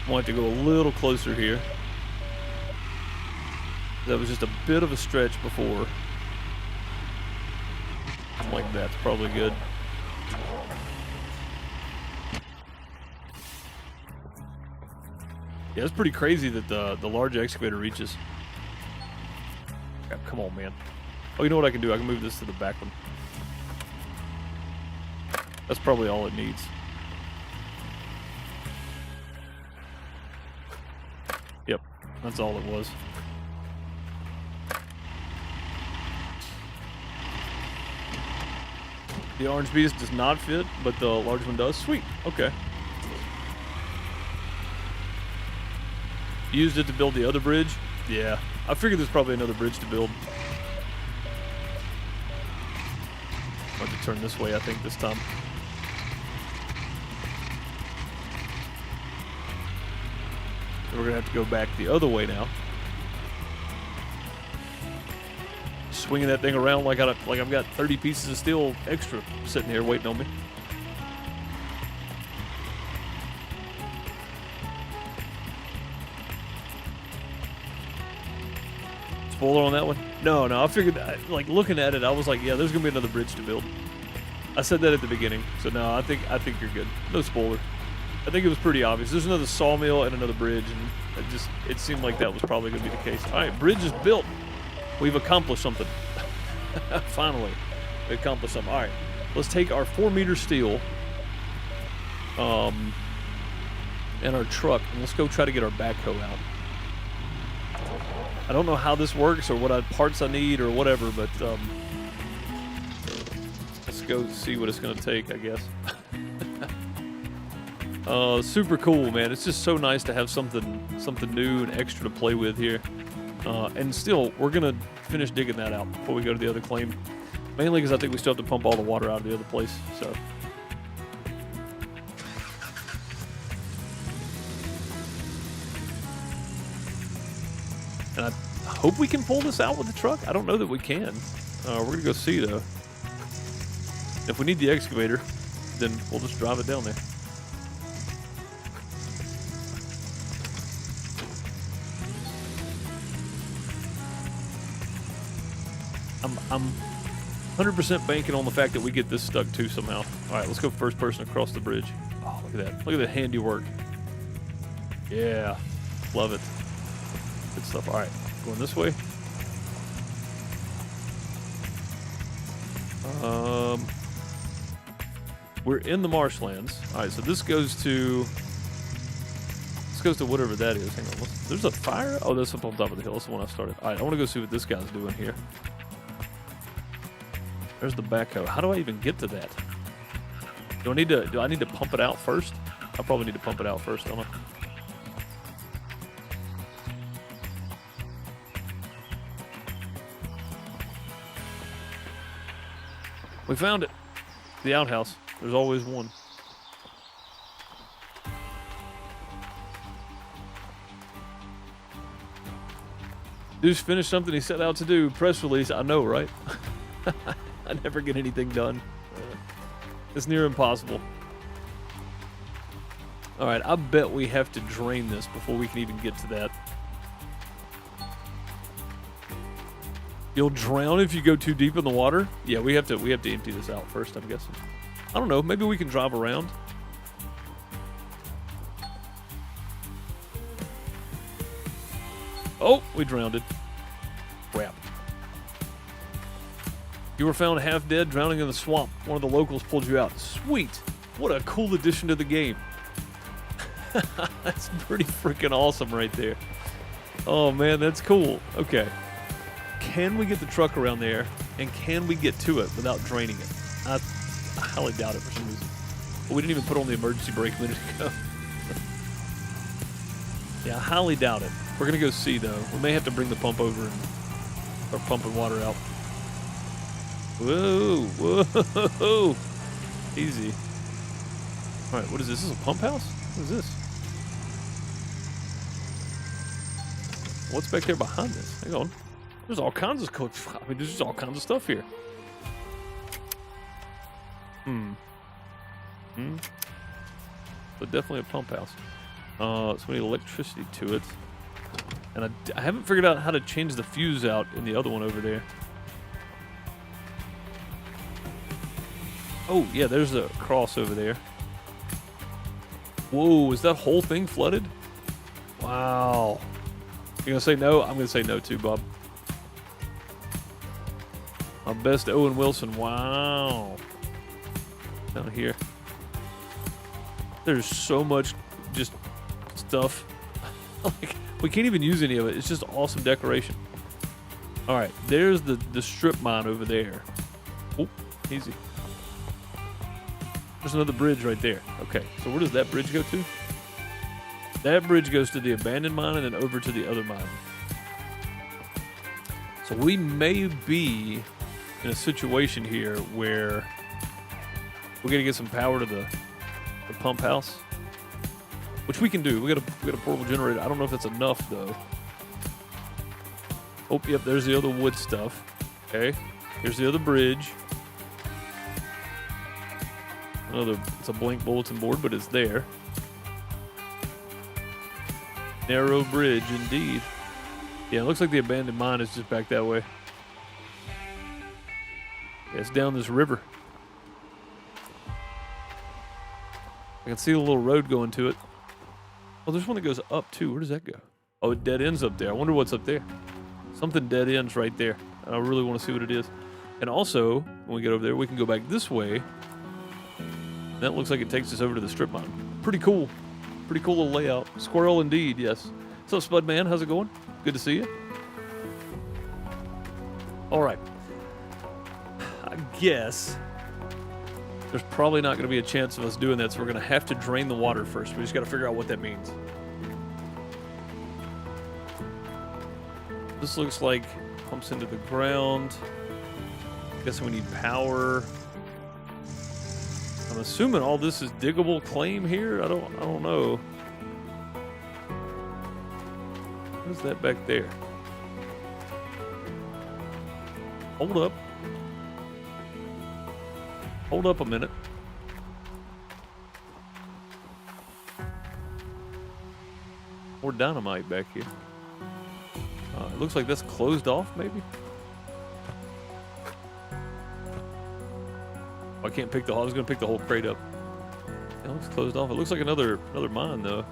Want to go a little closer here. That was just a bit of a stretch before. Like that's probably good. Yeah, it's pretty crazy that the large excavator reaches. God, come on, man. Oh, you know what I can do? I can move this to the back one. That's probably all it needs. Yep, that's all it was. The orange beast does not fit, but the large one does. Sweet. Okay. Used it to build the other bridge? Yeah. I figured there's probably another bridge to build. I'll have to turn this way, I think, this time. So we're going to have to go back the other way now. Swinging that thing around like I've got 30 pieces of steel extra sitting here waiting on me. Spoiler on that one? No, I figured, like looking at it, I was like, yeah, there's gonna be another bridge to build. I said that at the beginning, so no, I think you're good. No spoiler. I think it was pretty obvious. There's another sawmill and another bridge, and it seemed like that was probably gonna be the case. All right, bridge is built. We've accomplished something. Finally, we accomplished something. All right, let's take our 4-meter steel and our truck, and let's go try to get our backhoe out. I don't know how this works or what parts I need or whatever, but let's go see what it's going to take, I guess. Super cool, man. It's just so nice to have something new and extra to play with here. And still, we're going to finish digging that out before we go to the other claim. Mainly because I think we still have to pump all the water out of the other place, so. And I hope we can pull this out with the truck. I don't know that we can. We're going to go see, though. If we need the excavator, then we'll just drive it down there. I'm 100% banking on the fact that we get this stuck too somehow. All right, let's go first person across the bridge. Oh, look at that. Look at that handiwork. Yeah, love it. Good stuff. All right, going this way. We're in the marshlands. All right, so this goes to whatever that is. Hang on, there's a fire? Oh, that's up on top of the hill. That's the one I started. All right, I want to go see what this guy's doing here. There's the backhoe. How do I even get to that? Do I need to pump it out first? I probably need to pump it out first, don't I? We found it. The outhouse. There's always one. Deuce finished something he set out to do. Press release. I know, right? I never get anything done. It's near impossible. All right, I bet we have to drain this before we can even get to that. You'll drown if you go too deep in the water? Yeah, we have to empty this out first, I'm guessing. I don't know, maybe we can drive around. Oh, we drowned it. Crap. You were found half dead, drowning in the swamp. One of the locals pulled you out. Sweet. What a cool addition to the game. That's pretty freaking awesome right there. Oh man, that's cool. Okay. Can we get the truck around there, and can we get to it without draining it? I highly doubt it for some reason. But we didn't even put on the emergency brake a minute ago. Yeah, I highly doubt it. We're going to go see, though. We may have to bring the pump over and start pumping water out. Whoa, whoa. Easy. All right, what is this? Is this a pump house? What is this? What's back there behind this? Hang on. There's all kinds of there's just all kinds of stuff here. But definitely a pump house. So we need electricity to it. And I haven't figured out how to change the fuse out in the other one over there. Oh, yeah, there's a cross over there. Whoa, is that whole thing flooded? Wow. You gonna say no? I'm gonna say no too, Bob. My best Owen Wilson. Wow. Down here. There's so much just stuff. Like, we can't even use any of it. It's just awesome decoration. All right, there's the strip mine over there. Oh, easy. There's another bridge right there. Okay, so where does that bridge go to? That bridge goes to the abandoned mine and then over to the other mine. So we may be in a situation here where we're gonna get some power to the pump house, which we can do. We got a portable generator. I don't know if that's enough though. Oh, yep, there's the other wood stuff. Okay, here's the other bridge. It's a blank bulletin board, but it's there. Narrow bridge, indeed. Yeah, it looks like the abandoned mine is just back that way. Yeah, it's down this river. I can see a little road going to it. Oh, there's one that goes up too. Where does that go? Oh, it dead ends up there. I wonder what's up there. Something dead ends right there. I really want to see what it is. And also, when we get over there, we can go back this way. That looks like it takes us over to the strip mine. Pretty cool. Pretty cool little layout. Squirrel indeed, yes. What's up, Spud Man? How's it going? Good to see you. All right. I guess there's probably not going to be a chance of us doing that, so we're going to have to drain the water first. We just got to figure out what that means. This looks like pumps into the ground. Guess we need power. I'm assuming all this is diggable claim here. I don't know. What is that back there? Hold up. Hold up a minute. More dynamite back here. It looks like that's closed off, maybe? I can't pick I was going to pick the whole crate up. It looks closed off. It looks like another mine, though.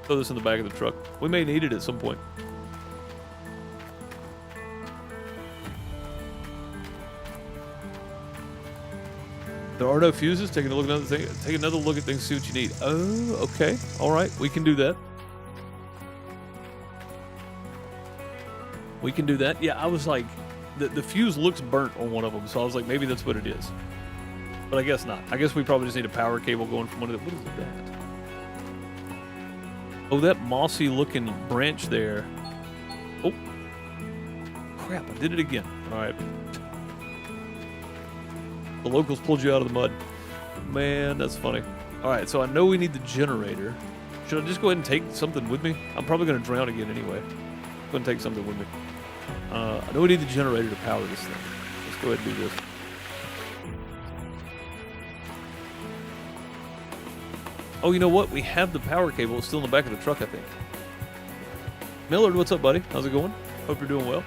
Throw this in the back of the truck. We may need it at some point. There are no fuses. Take another look at things, see what you need. Oh, okay. All right. We can do that. We can do that. Yeah, I was like, the fuse looks burnt on one of them, so I was like, maybe that's what it is. But I guess not. I guess we probably just need a power cable going from one of the... What is that? Oh, that mossy-looking branch there. Oh. Crap, I did it again. All right. The locals pulled you out of the mud. Man, that's funny. All right, so I know we need the generator. Should I just go ahead and take something with me? I'm probably going to drown again anyway. Go ahead and take something with me. I know we need the generator to power this thing. Let's go ahead and do this. Oh, you know what? We have the power cable. It's still in the back of the truck, I think. Millard, what's up, buddy? How's it going? Hope you're doing well.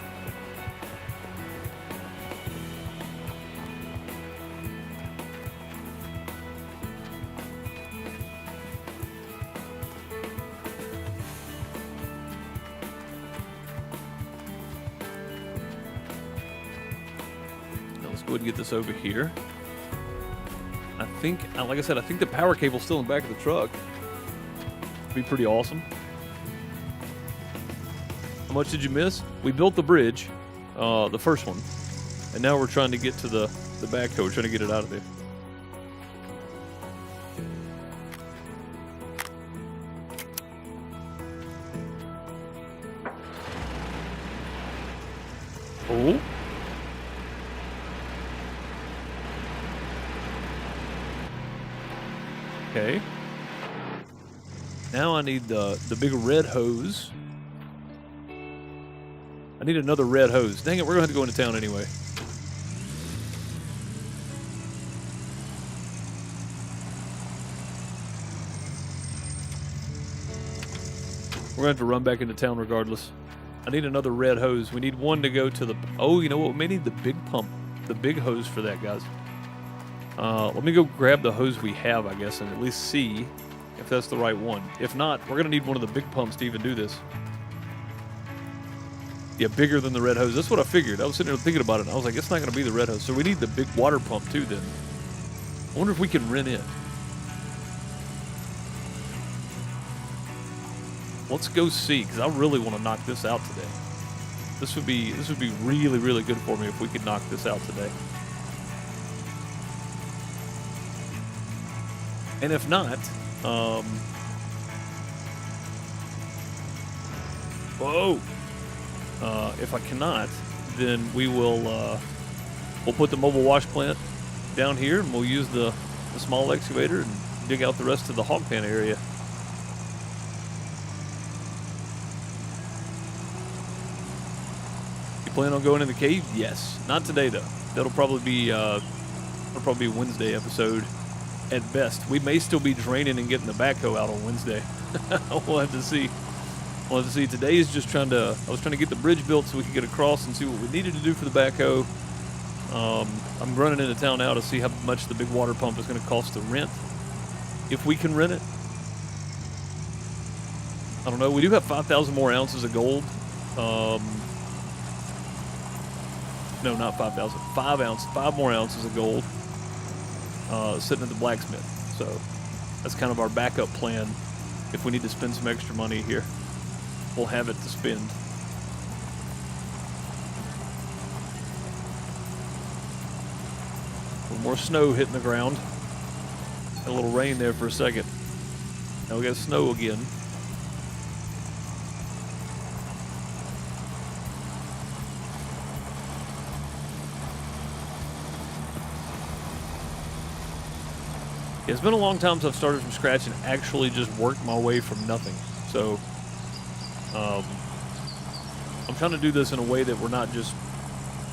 Now let's go ahead and get this over here. I think, like I said, I think the power cable's still in the back of the truck. It'd be pretty awesome. How much did you miss? We built the bridge, the first one, and now we're trying to get to the backhoe. We're trying to get it out of there. Oh. Okay. Now I need the big red hose. I need another red hose. Dang it, we're going to have to go into town anyway. We're going to have to run back into town regardless. I need another red hose. We need one to go to the... Oh, you know what? We may need the big pump. The big hose for that, guys. Let me go grab the hose we have, I guess, and at least see if that's the right one. If not, we're going to need one of the big pumps to even do this. Yeah, bigger than the red hose. That's what I figured. I was sitting there thinking about it, and I was like, it's not going to be the red hose. So we need the big water pump, too, then. I wonder if we can rent it. Let's go see, because I really want to knock this out today. This would be really, really good for me if we could knock this out today. And if not, whoa! If I cannot, then we will we'll put the mobile wash plant down here, and we'll use the small excavator and dig out the rest of the hog pen area. You plan on going in the cave? Yes. Not today though. That'll probably be a Wednesday episode. At best, we may still be draining and getting the backhoe out on Wednesday. We'll have to see. We'll have to see. Today is just I was trying to get the bridge built so we could get across and see what we needed to do for the backhoe. I'm running into town now to see how much the big water pump is going to cost to rent. If we can rent it. I don't know. We do have 5,000 more ounces of gold. No, not 5,000. 5 more ounces of gold. Sitting at the blacksmith. So that's kind of our backup plan. If we need to spend some extra money here, we'll have it to spend. A little more snow hitting the ground. Got a little rain there for a second. Now we got snow again. It's been a long time since I've started from scratch and actually just worked my way from nothing. So, I'm trying to do this in a way that we're not just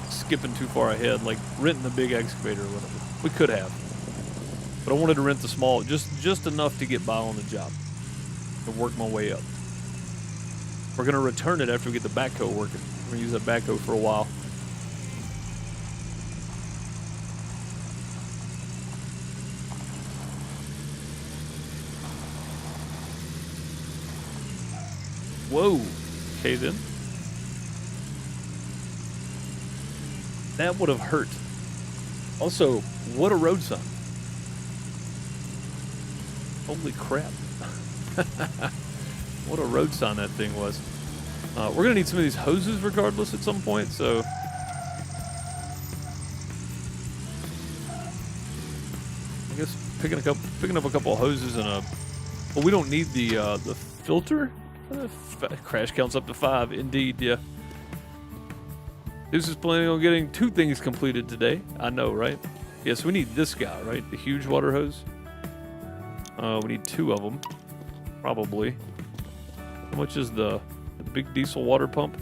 skipping too far ahead, like renting the big excavator or whatever. We could have. But I wanted to rent the small, just enough to get by on the job. To work my way up. We're going to return it after we get the backhoe working. We're going to use that backhoe for a while. Whoa. Okay, then. That would have hurt. Also, what a road sign. Holy crap. What a road sign that thing was. We're going to need some of these hoses regardless at some point, so... picking up a couple of hoses and a. Well, we don't need the filter. Crash counts up to 5. Indeed, yeah. Deuce is planning on getting 2 things completed today. I know, right? Yes, we need this guy, right? The huge water hose. We need 2 of them, probably. How much is the big diesel water pump?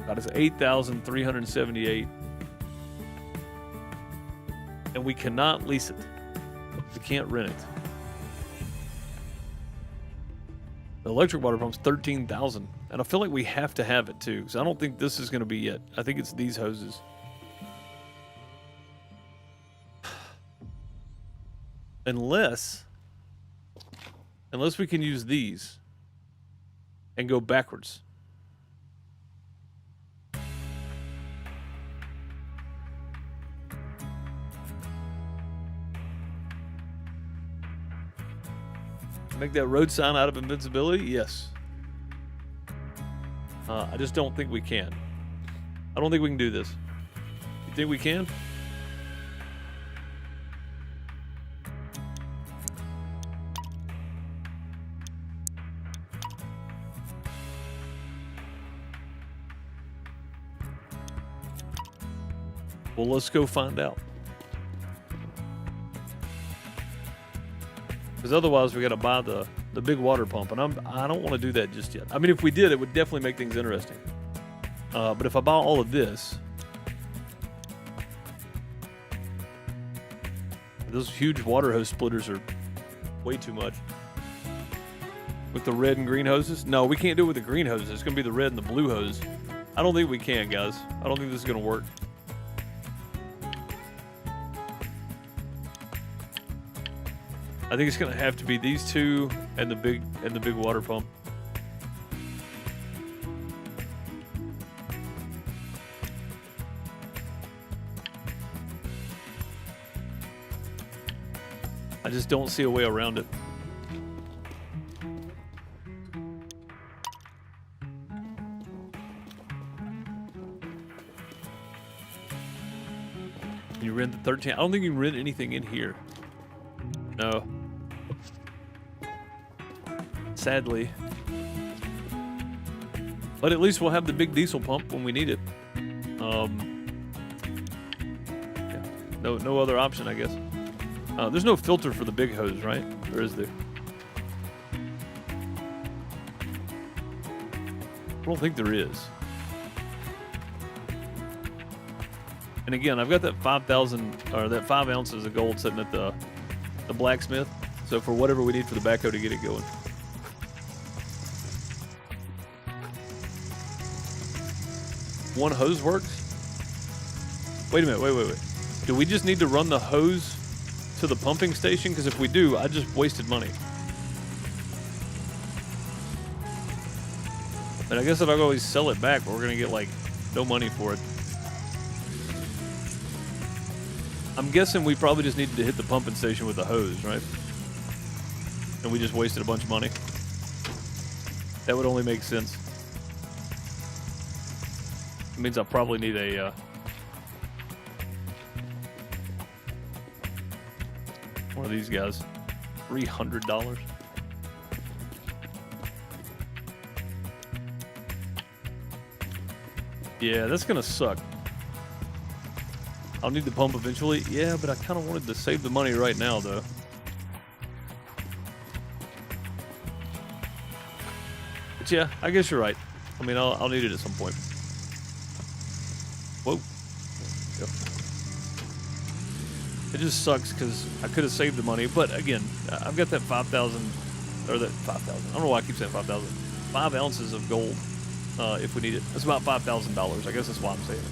God, it's 8,378. And we cannot lease it. We can't rent it. The electric water pump's 13,000. And I feel like we have to have it too, because I don't think this is going to be it. I think it's these hoses. Unless we can use these and go backwards. Make that road sign out of invincibility? Yes. I just don't think we can. I don't think we can do this. You think we can? Well, let's go find out. Because otherwise we got to buy the big water pump, and I don't want to do that just yet. I mean, if we did, it would definitely make things interesting. But if I buy all of this, those huge water hose splitters are way too much. With the red and green hoses? No, we can't do it with the green hoses. It's going to be the red and the blue hose. I don't think we can, guys. I don't think this is going to work. I think it's going to have to be these 2 and the big water pump. I just don't see a way around it. Can you rent the 13? I don't think you can rent anything in here. No. Sadly. But at least we'll have the big diesel pump when we need it. Yeah. No other option, I guess. There's no filter for the big hose, right? Or is there? I don't think there is. And again, I've got that 5,000 or that 5 ounces of gold sitting at the blacksmith. So for whatever we need for the backhoe to get it going. One hose works? Wait a minute, wait. Do we just need to run the hose to the pumping station? Because if we do, I just wasted money. And I guess if I always sell it back, we're going to get, like, no money for it. I'm guessing we probably just needed to hit the pumping station with the hose, right? And we just wasted a bunch of money. That would only make sense. It means I'll probably need a one of these guys. $300. Yeah, that's gonna suck. I'll need the pump eventually. Yeah, but I kind of wanted to save the money right now, though. But yeah, I guess you're right. I mean, I'll need it at some point. Whoa. Yep. It just sucks because I could have saved the money. But again, I've got that 5,000, or that 5,000. I don't know why I keep saying 5,000. 5 ounces of gold if we need it. That's about $5,000. I guess that's why I'm saying it.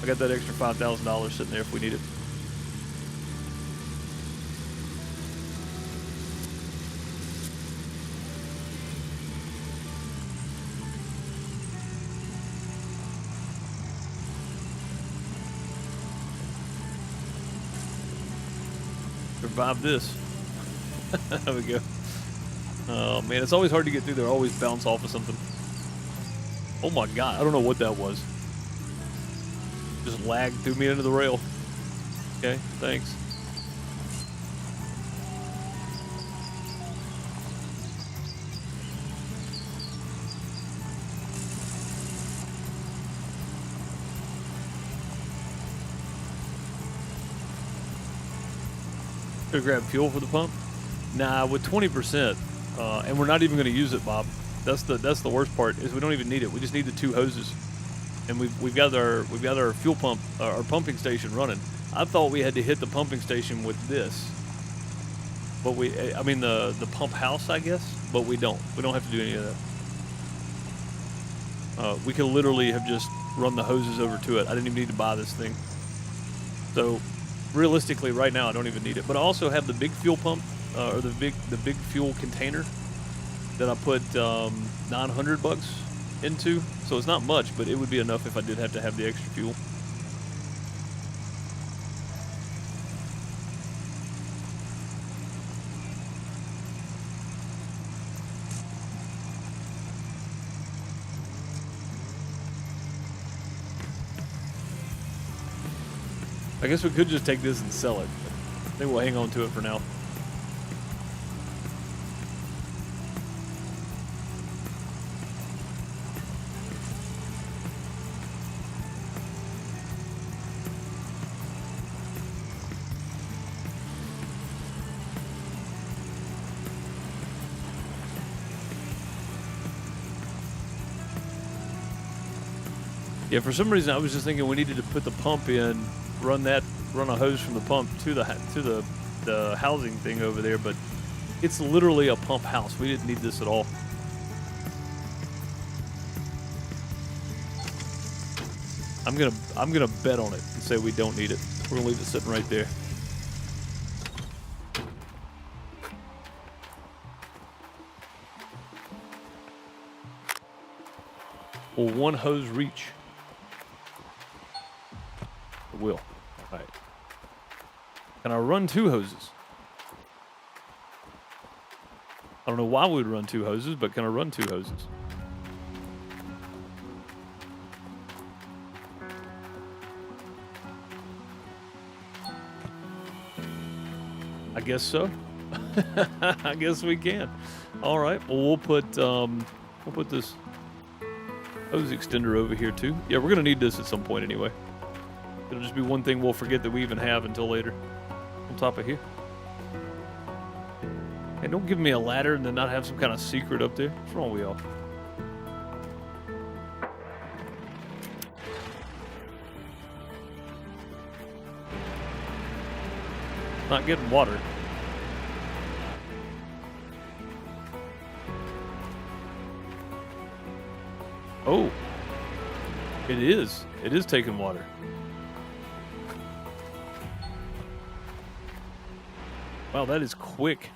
I got that extra $5,000 sitting there if we need it. Survive this. There we go. Oh man, it's always hard to get through. They always bounce off of something. Oh my god, I don't know what that was. Just lagged through me into the rail. Okay, thanks. To grab fuel for the pump? Nah, with 20%, and we're not even going to use it, Bob. That's the worst part, is we don't even need it. We just need the 2 hoses, and we've got our fuel pump, our pumping station running. I thought we had to hit the pumping station with this, but I mean the pump house, I guess, but we don't. We don't have to do any of that. We could literally have just run the hoses over to it. I didn't even need to buy this thing. So realistically, right now, I don't even need it. But I also have the big fuel pump, or the big fuel container that I put $900 into. So it's not much, but it would be enough if I did have to have the extra fuel. I guess we could just take this and sell it. I think we'll hang on to it for now. Yeah, for some reason I was just thinking we needed to put the pump in, run a hose from the pump to the housing thing over there, but it's literally a pump house. We didn't need this at all. I'm gonna bet on it and say we don't need it. We're gonna leave it sitting right there. Will 1 hose reach? It will. All right. Can I run 2 hoses? I don't know why we would run 2 hoses, but can I run 2 hoses? I guess so. I guess we can. All right. Well, we'll put this hose extender over here too. Yeah, we're gonna need this at some point anyway. It'll just be one thing we'll forget that we even have until later. On top of here. Hey, don't give me a ladder and then not have some kind of secret up there. What's wrong with y'all? Not getting water. Oh, it is. It is taking water. Wow, that is quick.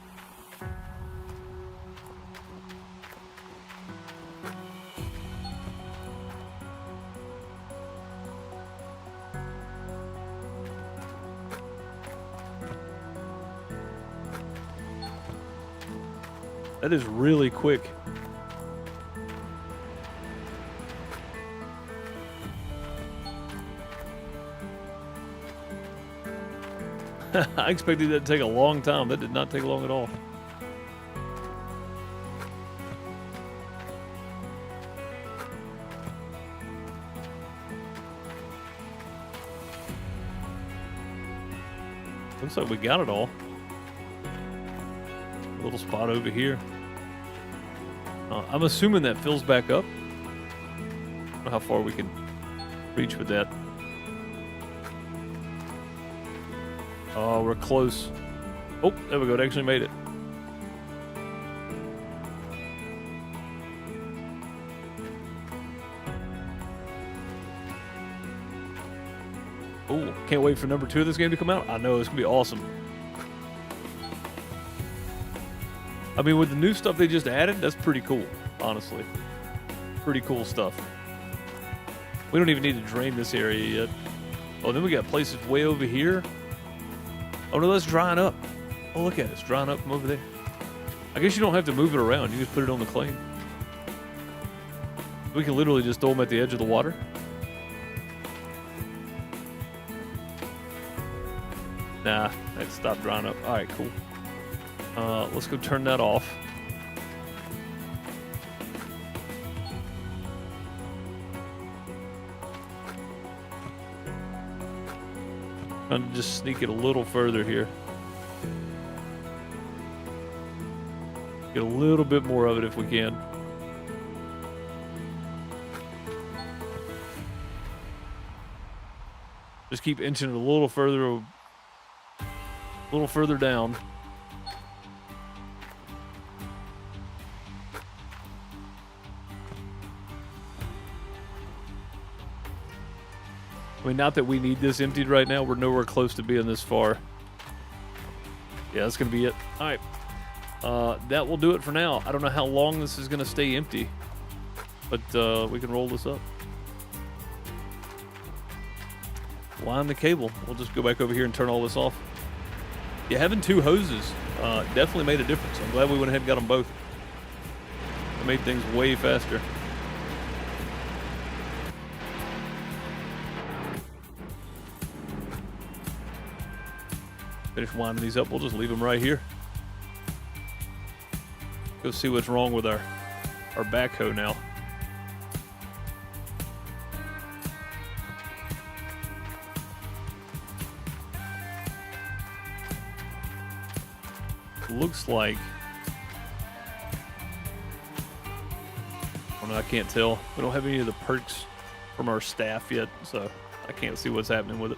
That is really quick. I expected that to take a long time. That did not take long at all. Looks like we got it all. A little spot over here. I'm assuming that fills back up. I don't know how far we can reach with that. Oh, we're close. Oh, there we go. It actually made it. Oh, can't wait for number 2 of this game to come out. I know, it's going to be awesome. I mean, with the new stuff they just added, that's pretty cool, honestly. Pretty cool stuff. We don't even need to drain this area yet. Oh, then we got places way over here. Oh no, that's drying up. Oh, look at it. It's drying up from over there. I guess you don't have to move it around. You just put it on the claim. We can literally just throw them at the edge of the water. Nah, that stopped drying up. All right, cool. Let's go turn that off. Trying to just sneak it a little further here. Get a little bit more of it if we can. Just keep inching it a little further down. I mean, not that we need this emptied right now. We're nowhere close to being this far. Yeah, that's going to be it. All right. That will do it for now. I don't know how long this is going to stay empty, but we can roll this up. Line the cable. We'll just go back over here and turn all this off. Yeah, having two hoses definitely made a difference. I'm glad we went ahead and got them both. It made things way faster. Finish winding these up. We'll just leave them right here. Go see what's wrong with our backhoe now. Looks like, oh no, I can't tell. We don't have any of the perks from our staff yet, so I can't see what's happening with it.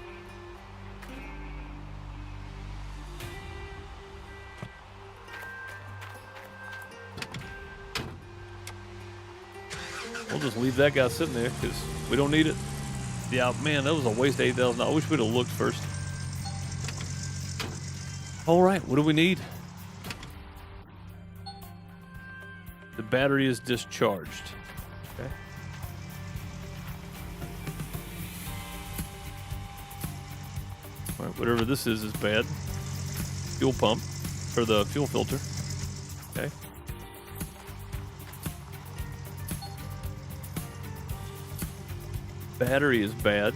We'll just leave that guy sitting there because we don't need it. Yeah, man, that was a waste of $8,000. I wish we'd have looked first. All right, what do we need? The battery is discharged. Okay. All right, whatever this is bad. Fuel pump, or the fuel filter. Okay. Battery is bad.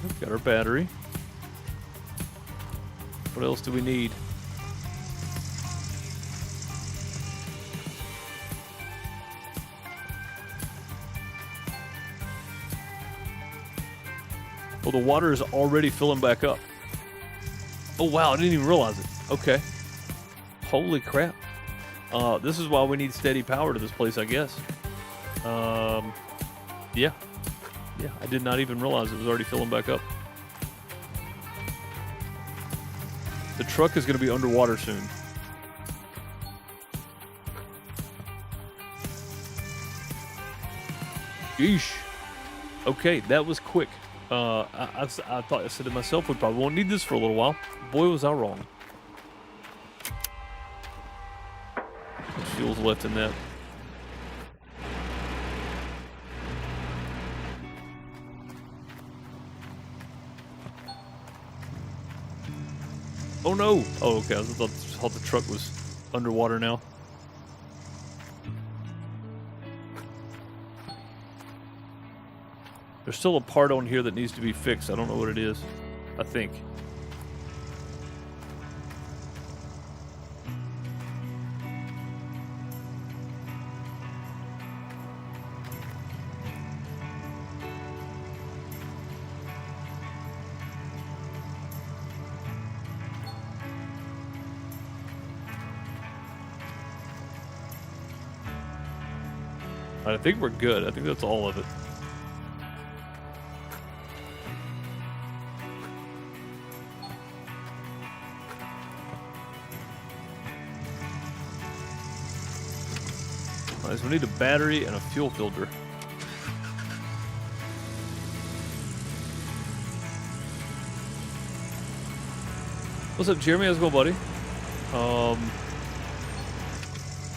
We've got our battery. What else do we need? Well, the water is already filling back up. Oh, wow, I didn't even realize it. Okay. Holy crap. This is why we need steady power to this place, I guess. Yeah. Yeah, I did not even realize it was already filling back up. The truck is going to be underwater soon. Yeesh. Okay, that was quick. I thought, I said to myself, we probably won't need this for a little while. Boy, was I wrong. What fuel's left in that? Oh no! Oh, okay. I thought the truck was underwater now. There's still a part on here that needs to be fixed. I don't know what it is. I think. I think we're good. I think that's all of it. All right, so we need a battery and a fuel filter. What's up, Jeremy? How's it going, buddy?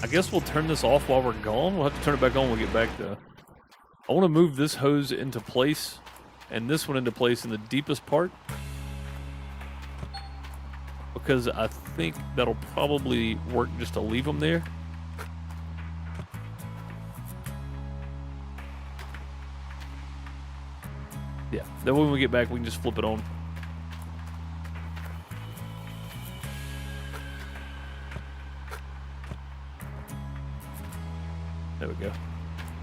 I guess we'll turn this off while we're gone. We'll have to turn it back on when we get back, though. I want to move this hose into place and this one into place in the deepest part, because I think that'll probably work just to leave them there. Yeah, then when we get back, we can just flip it on. There we go.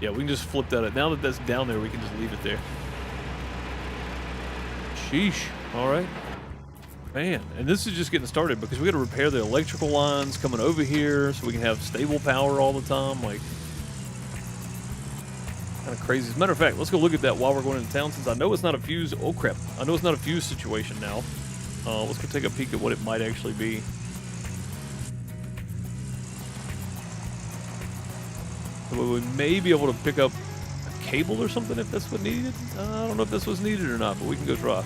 Yeah, we can just flip that. Now that that's down there, we can just leave it there. Sheesh. All right. Man, and this is just getting started because we got to repair the electrical lines coming over here so we can have stable power all the time. Like, kind of crazy. As a matter of fact, let's go look at that while we're going into town since I know it's not a fuse. Oh, crap. I know it's not a fuse situation now. Let's go take a peek at what it might actually be. We may be able to pick up a cable or something if that's what needed. I don't know if that's what's needed or not, but we can go try.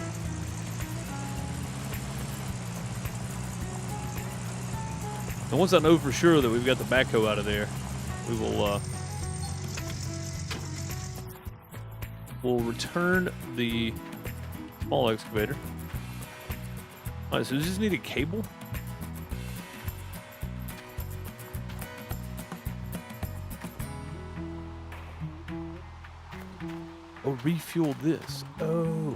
And once I know for sure that we've got the backhoe out of there, we will we'll return the small excavator. All right, so we just need a cable. Or refuel this. Oh.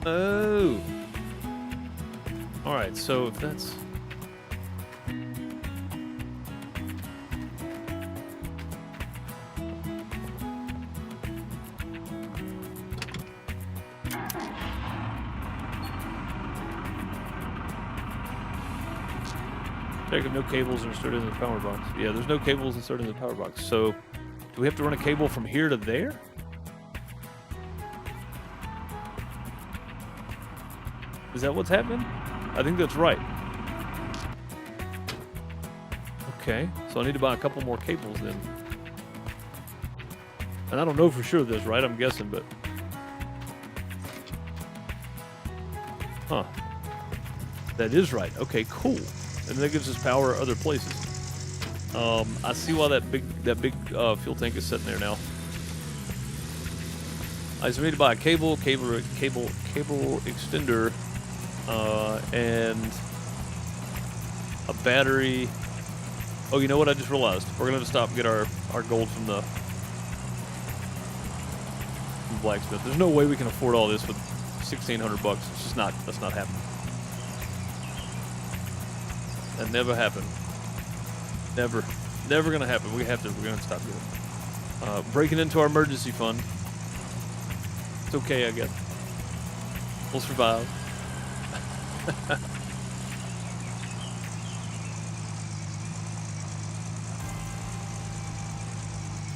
Oh. All right, so if that's... Check if no cables are inserted in the power box. Yeah, there's no cables inserted in the power box. So, do we have to run a cable from here to there? Is that what's happening? I think that's right. Okay, so I need to buy a couple more cables then. And I don't know for sure that's right, I'm guessing, but... Huh. That is right. Okay, cool. And that gives us power other places. I see why that big fuel tank is sitting there now. I just need to buy a cable extender, and a battery. Oh, you know what? I just realized we're gonna have to stop and get our gold from the blacksmith. There's no way we can afford all this with $1,600. It's just not. That's not happening. That never happened. Never gonna happen. We're gonna stop doing it. Breaking into our emergency fund. It's okay, I guess. We'll survive.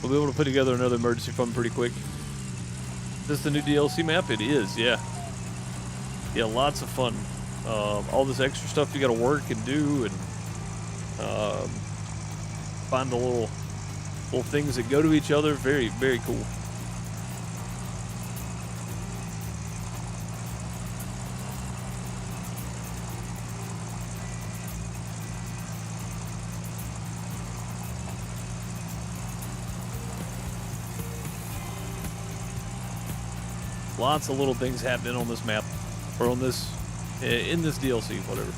We'll be able to put together another emergency fund pretty quick. Is this the new DLC map? It is, yeah. Yeah, lots of fun. All this extra stuff you gotta work and do, and find the little things that go to each other. Very, very cool. Lots of little things happening on this map, or on this, in this DLC, whatever.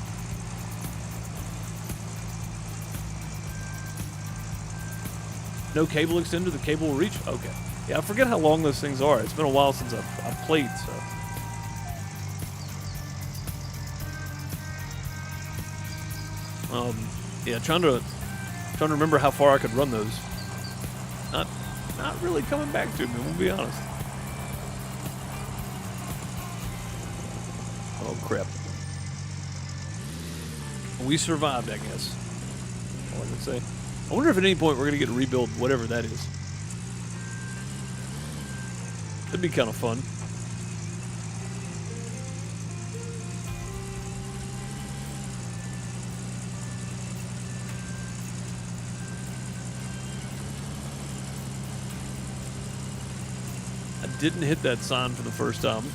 No cable extender, the cable will reach? Okay. Yeah, I forget how long those things are. It's been a while since I've played, so. Yeah, trying to remember how far I could run those. Not really coming back to me, we'll be honest. Oh, crap. We survived, I guess. All I can say. I wonder if at any point we're going to get to rebuild whatever that is. That'd be kind of fun. I didn't hit that sign for the first time.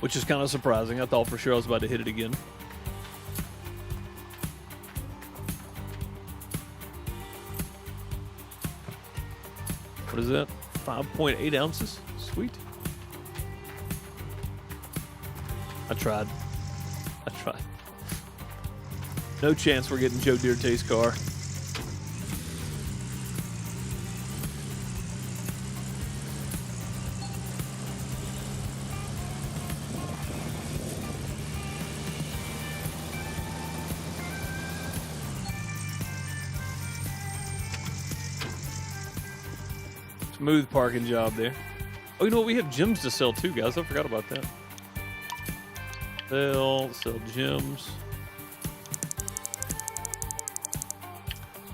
Which is kind of surprising. I thought for sure I was about to hit it again. What is that? 5.8 ounces? Sweet. I tried. No chance we're getting Joe Dirte's car. Smooth parking job there. Oh, you know what? We have gems to sell too, guys. I forgot about that. Sell gems.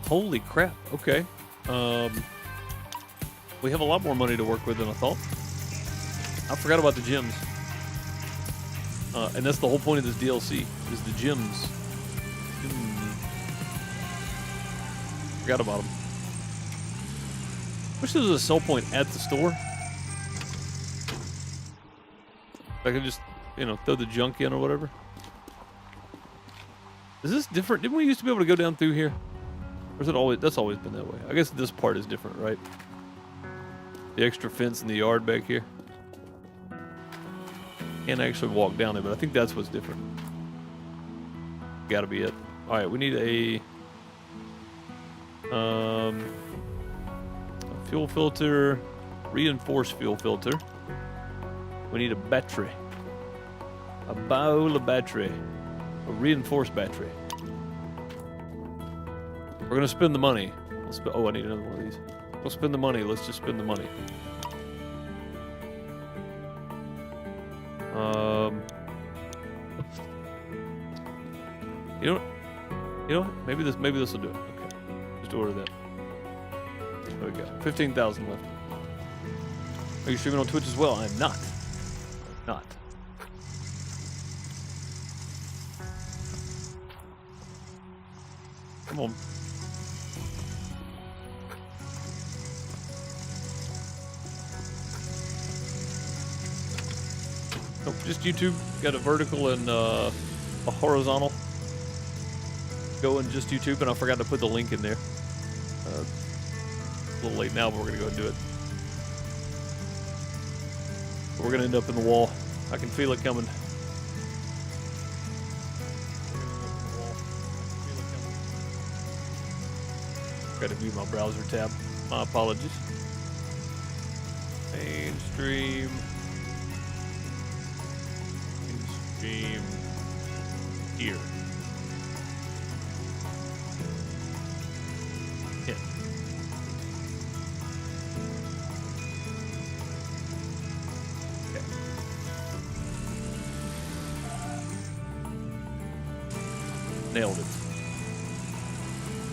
Holy crap. Okay. We have a lot more money to work with than I thought. I forgot about the gems. And that's the whole point of this DLC, is the gems. Forgot about them. Wish there was a sell point at the store. I could just, you know, throw the junk in or whatever. Is this different? Didn't we used to be able to go down through here? Or is it always, that's always been that way? I guess this part is different, right? The extra fence in the yard back here. Can't actually walk down it, but I think that's what's different. Gotta be it. Alright, we need a fuel filter, reinforced fuel filter. We need a battery. A bowl of battery. A reinforced battery. We're gonna spend the money. Oh, I need another one of these. We'll spend the money. Let's just spend the money. You know what? Maybe this will do it. Okay. Just order that. There we go. 15,000 left. Are you streaming on Twitch as well? I'm not. Not. Come on. Nope, just YouTube. Got a vertical and a horizontal. Go in just YouTube, and I forgot to put the link in there. A little late now, but we're gonna go and do it. We're gonna end up in the wall. I can feel it coming. Got to view my browser tab. My apologies. Mainstream. Mainstream. Here. Hit. Okay. Nailed it.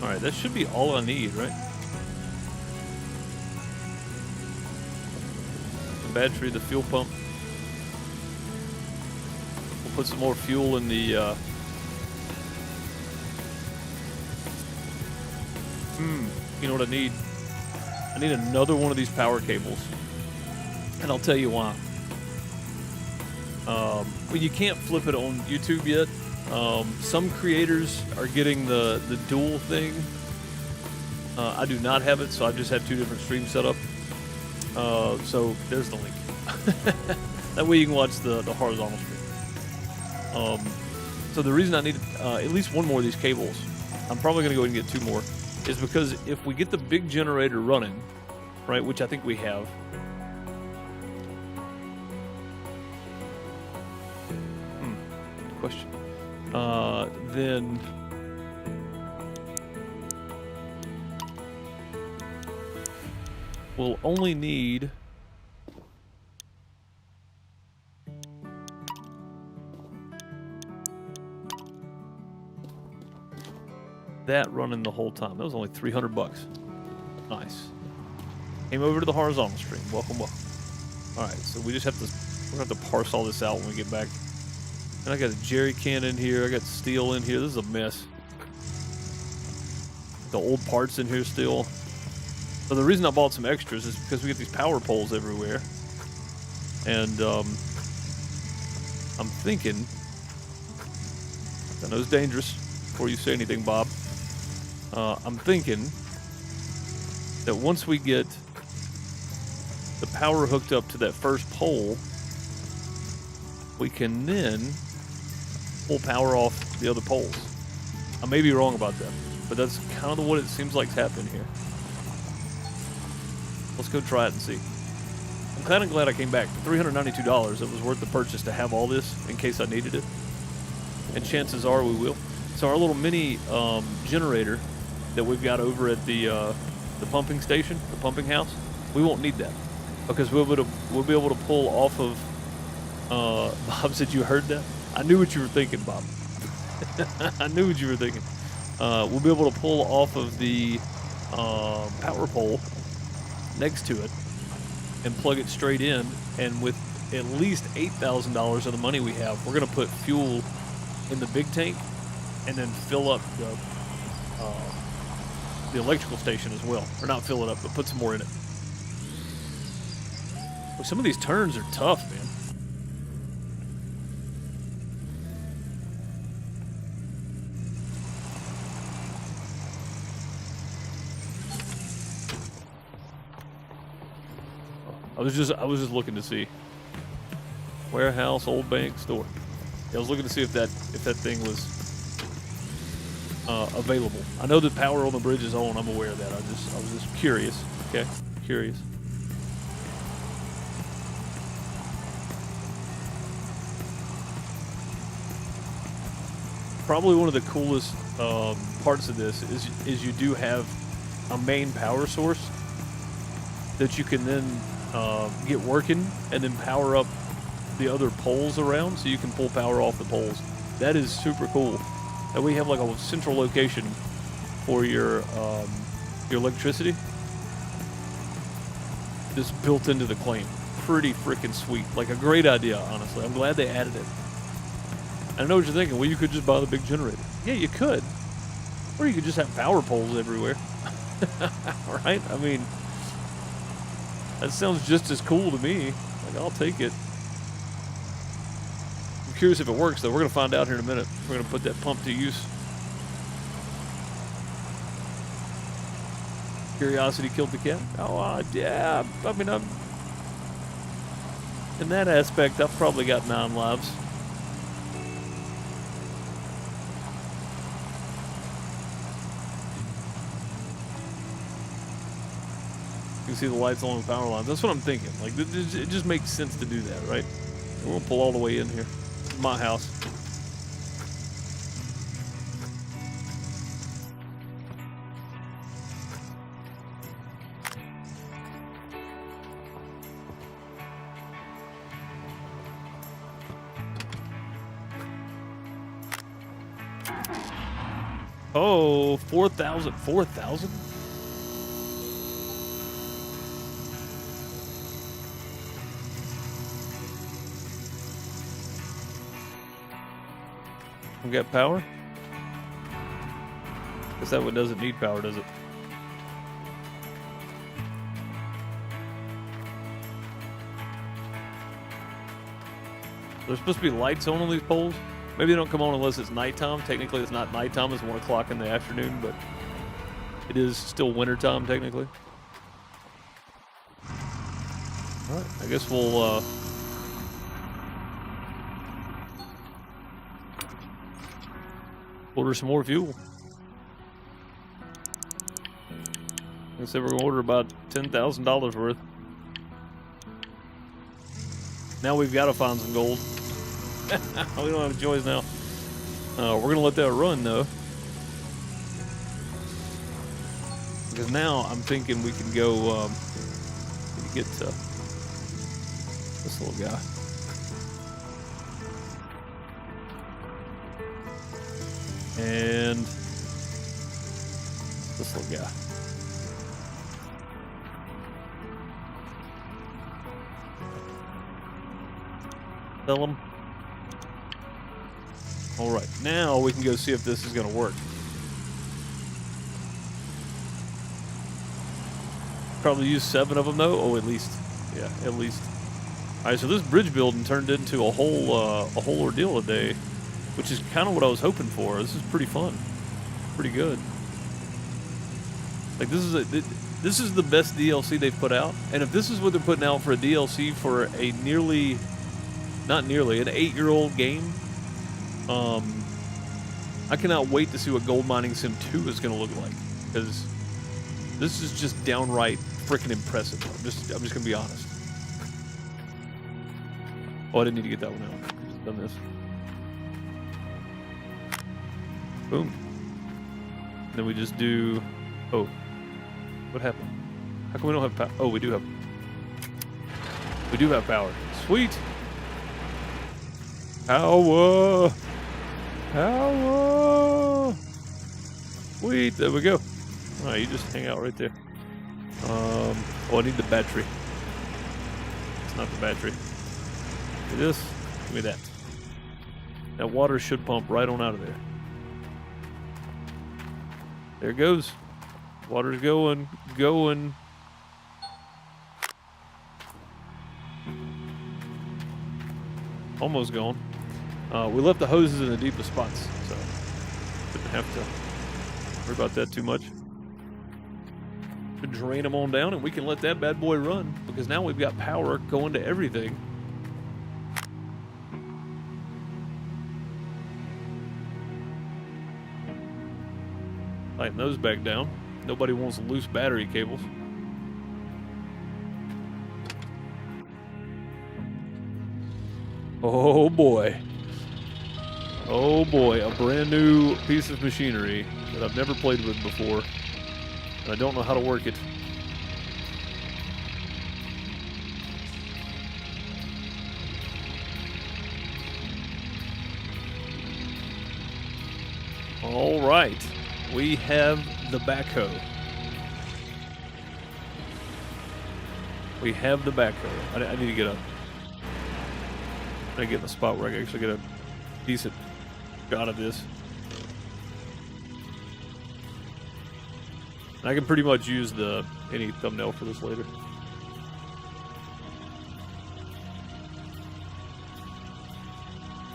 Alright, that should be all I need, right? The battery, the fuel pump. We'll put some more fuel in the, you know what I need? I need another one of these power cables. And I'll tell you why. Well, you can't flip it on YouTube yet. Some creators are getting the dual thing. I do not have it, so I just have two different streams set up. So there's the link. That way you can watch the horizontal stream. So the reason I need at least one more of these cables, I'm probably going to go ahead and get two more, is because if we get the big generator running, right, which I think we have, question. Then we'll only need that running the whole time. That was only 300 bucks. Nice. Came over to the horizontal stream. Welcome, welcome. All right, so we just have to, we're gonna have to parse all this out when we get back. And I got a jerry can in here. I got steel in here. This is a mess. The old parts in here still. So the reason I bought some extras is because we get these power poles everywhere. And I'm thinking, I know it's dangerous before you say anything, Bob. I'm thinking that once we get the power hooked up to that first pole, we can then pull power off the other poles. I may be wrong about that, but that's kind of what it seems like is happening here. Let's go try it and see. I'm kind of glad I came back. For $392, it was worth the purchase to have all this in case I needed it. And chances are we will. So our little mini generator that we've got over at the pumping station, the pumping house, we won't need that because we'll be able to pull off of. Bob said you heard that. I knew what you were thinking, Bob. I knew what you were thinking. We'll be able to pull off of the power pole next to it and plug it straight in. And with at least $8,000 of the money we have, we're going to put fuel in the big tank and then fill up the electrical station as well. Or not fill it up, but put some more in it. Well, some of these turns are tough, man. I was just looking to see. Warehouse, old bank, store. Yeah, I was looking to see if that thing was available. I know that power on the bridge is on. I'm aware of that. I was just curious. Okay, curious. Probably one of the coolest parts of this is you do have a main power source that you can then get working and then power up the other poles around so you can pull power off the poles. That is super cool. And we have like a central location for your electricity just built into the claim. Pretty freaking sweet. Like a great idea, honestly. I'm glad they added it. I know what you're thinking. Well, you could just buy the big generator. Yeah, you could. Or you could just have power poles everywhere. Right? I mean, that sounds just as cool to me. Like, I'll take it. I'm curious if it works, though. We're going to find out here in a minute. We're going to put that pump to use. Curiosity killed the cat? Oh, yeah. I mean, in that aspect, I've probably got 9 lives. You can see the lights along the power lines. That's what I'm thinking. Like, it just makes sense to do that, right? We're gonna pull all the way in here. My house. Oh, 4,000. 4,000? We got power? Guess that one doesn't need power, does it? There's supposed to be lights on these poles. Maybe they don't come on unless it's nighttime. Technically, it's not nighttime. It's 1 o'clock in the afternoon, but it is still wintertime, technically. All right, I guess we'll... order some more fuel. I said we're going to order about $10,000 worth. Now we've got to find some gold. We don't have a choice now. We're going to let that run, though. Because now I'm thinking we can go get to this little guy. And this little guy. Sell him. All right, now we can go see if this is going to work. Probably use 7 of them though. Oh, at least, yeah, at least. All right, so this bridge building turned into a whole ordeal today, which is kind of what I was hoping for. This is pretty fun, pretty good. Like this is the best DLC they've put out, and if this is what they're putting out for a DLC for a nearly Not nearly. An 8-year-old game. I cannot wait to see what Gold Mining Sim 2 is going to look like, because this is just downright freaking impressive. I'm just going to be honest. Oh, I didn't need to get that one out. Just done this. Boom. Then we just do... Oh. What happened? How come we don't have power? Oh, we do have... We do have power. Sweet! Power! Power! Sweet! There we go. Alright, you just hang out right there. Oh, I need the battery. It's not the battery. Give me this. Give me that. That water should pump right on out of there. There it goes. Water's going. Going. Almost gone. We left the hoses in the deepest spots, so didn't have to worry about that too much. Drain them on down, and we can let that bad boy run, because now we've got power going to everything. Tighten those back down. Nobody wants loose battery cables. Oh boy. Oh boy, a brand new piece of machinery that I've never played with before. And I don't know how to work it. All right. We have the backhoe. We have the backhoe. I need to get up. I get in a spot where I can actually get a decent shot of this. And I can pretty much use any thumbnail for this later.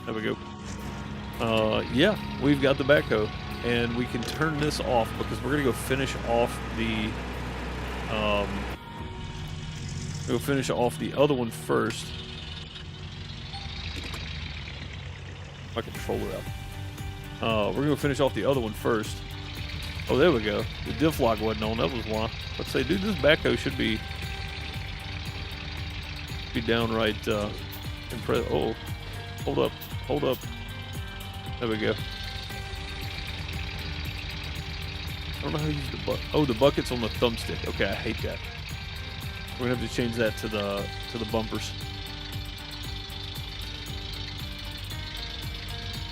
There we go. Yeah, we've got the backhoe, and we can turn this off because we're gonna go finish off the other one first. My controller out. We're gonna finish off the other one first. Oh, there we go. The diff lock wasn't on. That was why. Let's say, dude, this backhoe should be downright impressive. Oh, hold up, hold up. There we go. I don't know how to use the bucket. Oh, the bucket's on the thumbstick. Okay, I hate that. We're gonna have to change that to the bumpers.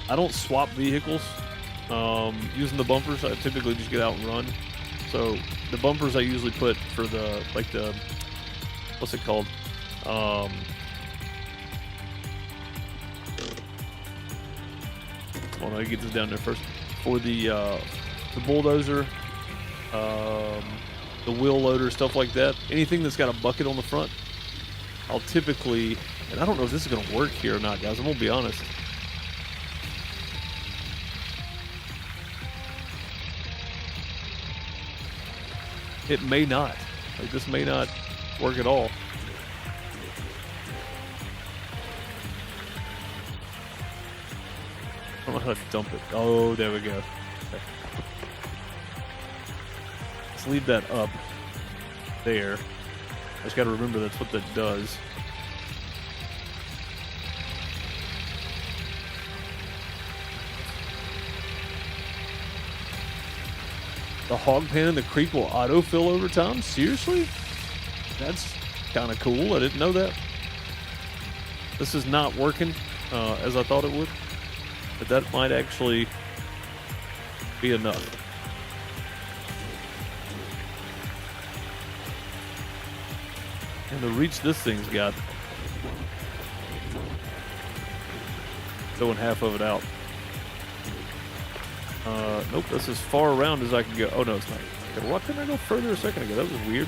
I don't swap vehicles using the bumpers. I typically just get out and run. So the bumpers I usually put for the what's it called? Hold on, I get this down there first. For the bulldozer, the wheel loader, stuff like that. Anything that's got a bucket on the front, I'll typically, and I don't know if this is gonna work here or not, guys. I'm gonna be honest. It may not. Like, this may not work at all. I don't know how to dump it. Oh, there we go. Okay. Let's leave that up there. I just got to remember that's what that does. The hog pen in the creek will autofill over time? Seriously? That's kind of cool. I didn't know that. This is not working as I thought it would. But that might actually be enough. And the reach this thing's got. Throwing half of it out. Nope, that's as far around as I can go. Oh, no, it's not. Okay, why couldn't I go further a second ago? That was weird.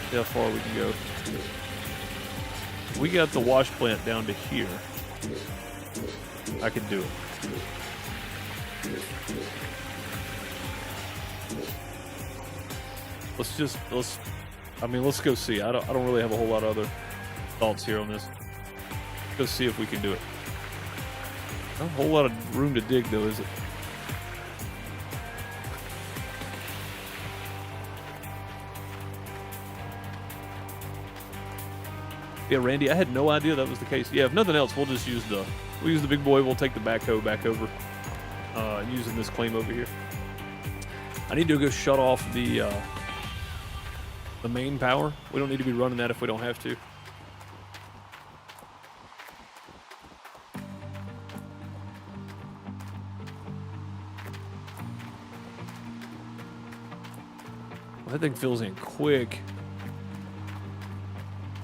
See how far we can go. We got the wash plant down to here. I can do it. Let's I mean, let's go see. I don't really have a whole lot of other thoughts here on this. Let's go see if we can do it. Not a whole lot of room to dig, though, is it? Yeah, Randy, I had no idea that was the case. Yeah, if nothing else, we'll just use the big boy. We'll take the backhoe back over using this claim over here. I need to go shut off the main power. We don't need to be running that if we don't have to. Well, that thing fills in quick.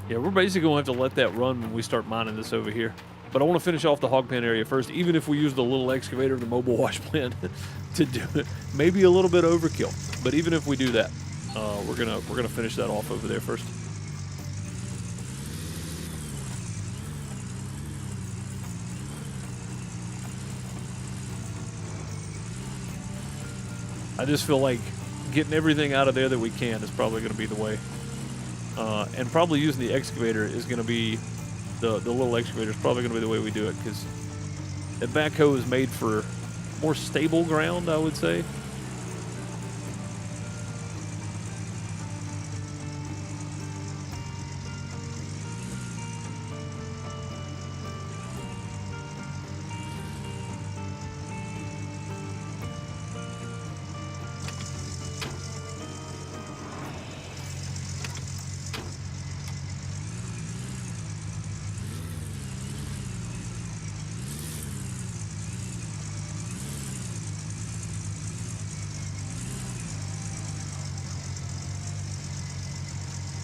Yeah, we're basically going to have to let that run when we start mining this over here. But I want to finish off the hog pen area first, even if we use the little excavator, the mobile wash plant, to do it. Maybe a little bit overkill, but even if we do that, we're gonna finish that off over there first. I just feel like getting everything out of there that we can is probably going to be the way. And probably using the excavator is going to be, the little excavator is probably going to be the way we do it, because that backhoe is made for more stable ground, I would say.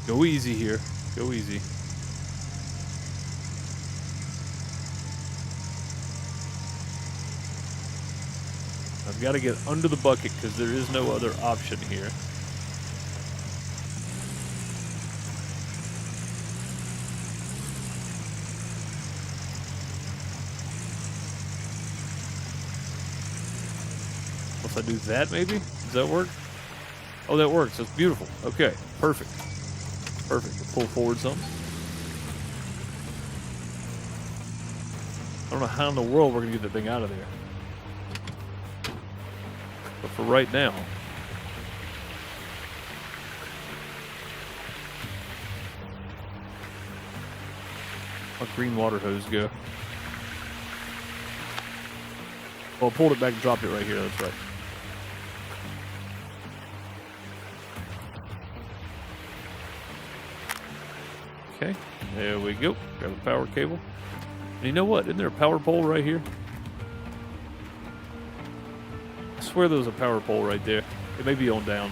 Go easy here. Go easy. I've got to get under the bucket because there is no other option here. If I do that, maybe? Does that work? Oh, that works. That's beautiful. Okay, perfect. Perfect. We'll pull forward some. I don't know how in the world we're going to get that thing out of there. But for right now, how green water hose go? Oh, I pulled it back and dropped it right here. That's right. Okay, there we go. Grab a power cable. And you know what? Isn't there a power pole right here? I swear there was a power pole right there. It may be on down.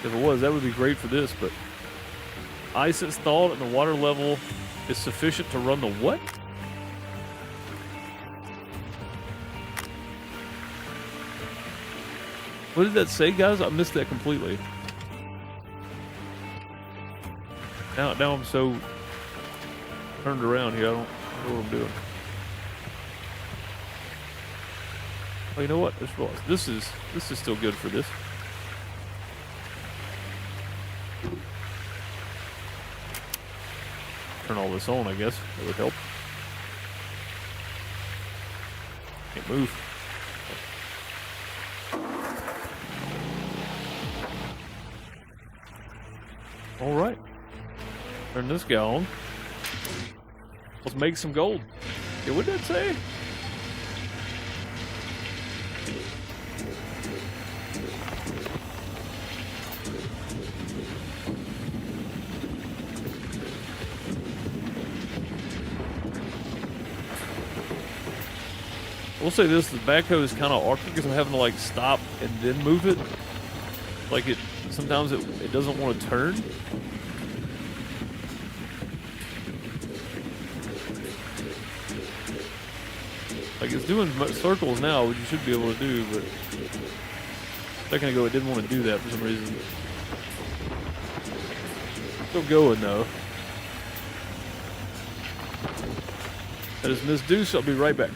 If it was, that would be great for this, but ice installed and the water level is sufficient to run the what? What did that say, guys? I missed that completely. Now I'm so turned around here, I don't know what I'm doing. Oh, you know what? This is still good for this. Turn all this on, I guess. That would help. Can't move. All right. Turn this guy on. Let's make some gold. Yeah, what did that say? We'll say this, the backhoe is kind of awkward because I'm having to like stop and then move it. Like sometimes it doesn't want to turn. Like it's doing circles now, which you should be able to do, but a second ago it didn't want to do that for some reason. Still going though. That is Miss Deuce, I'll be right back.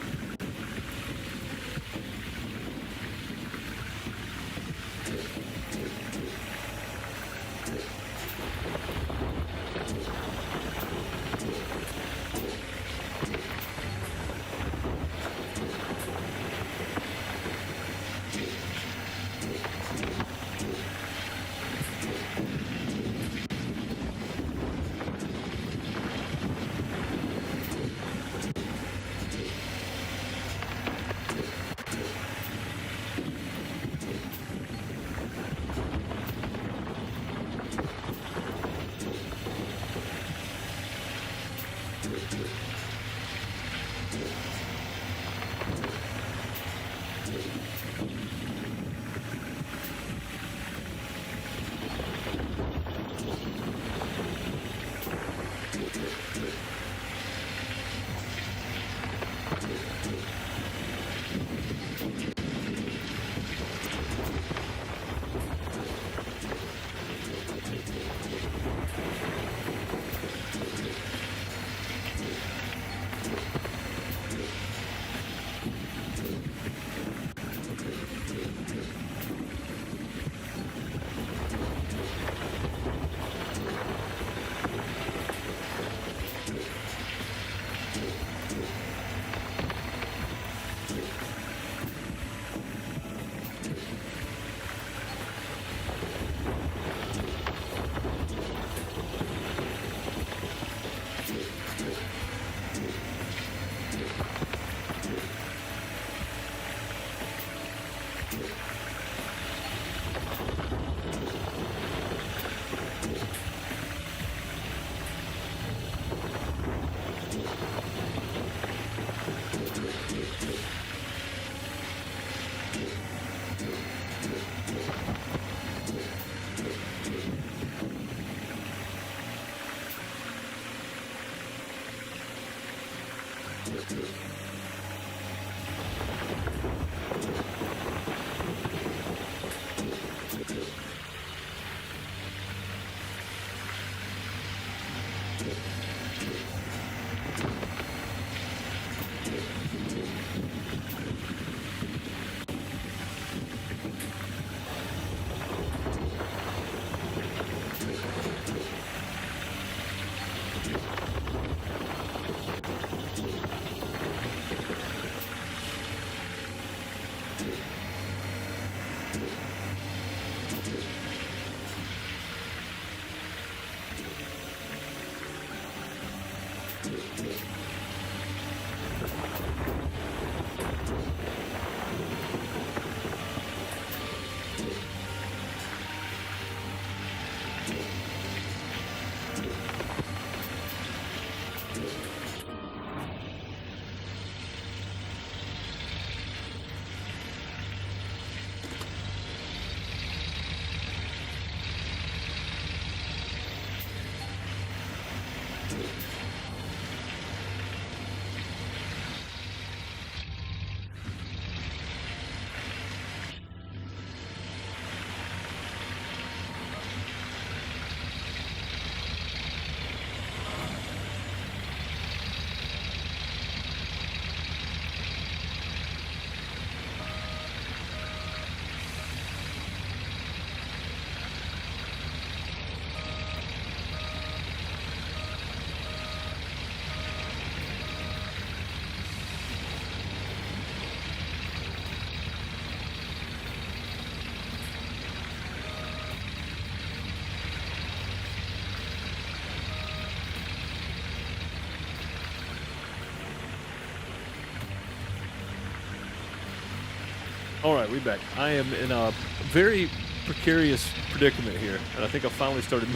All right, we back. I am in a very precarious predicament here, and I think I finally started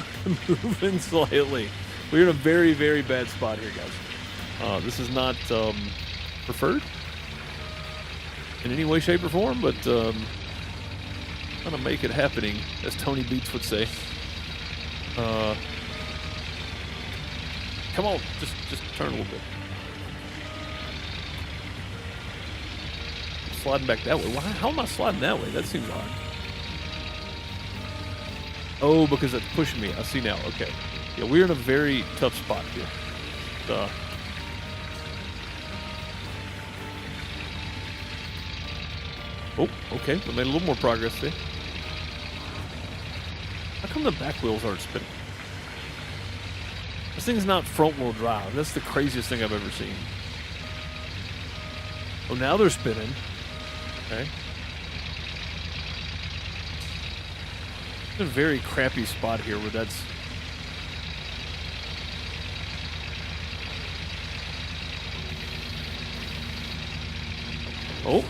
moving slightly. We're in a very, very bad spot here, guys. This is not preferred in any way, shape, or form, but I'm gonna make it happening, as Tony Beats would say. Come on, just turn a little bit. Sliding back that way. Why? How am I sliding that way? That seems odd. Oh, because it's pushing me. I see now. Okay. Yeah, we're in a very tough spot here. Oh, okay. We made a little more progress there. How come the back wheels aren't spinning? This thing's not front-wheel drive. That's the craziest thing I've ever seen. Oh, now they're spinning. Okay. It's a very crappy spot here where that's... Oh,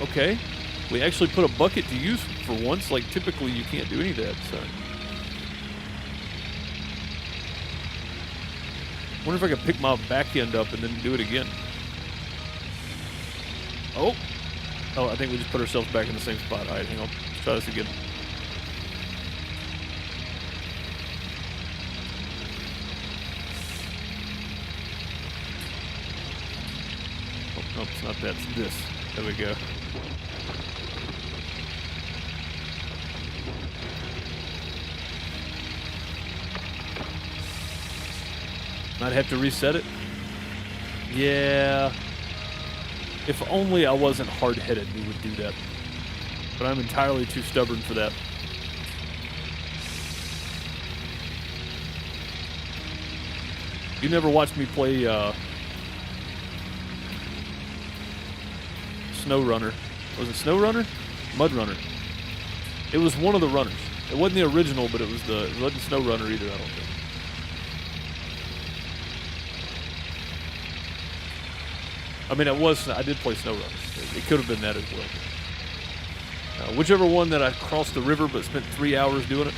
okay. We actually put a bucket to use for once. Like, typically you can't do any of that, so... I wonder if I could pick my back end up and then do it again. Oh, I think we just put ourselves back in the same spot. All right, hang on. Let's try this again. Oh, no, it's not that. It's this. There we go. Might have to reset it. Yeah. If only I wasn't hard-headed, we would do that. But I'm entirely too stubborn for that. You never watched me play Snow Runner. Was it Snow Runner? Mud Runner. It was one of the runners. It wasn't the original, but it wasn't Snow Runner either, I don't think. I mean, I did play Snow Runner. It could have been that as well. Whichever one that I crossed the river but spent 3 hours doing it.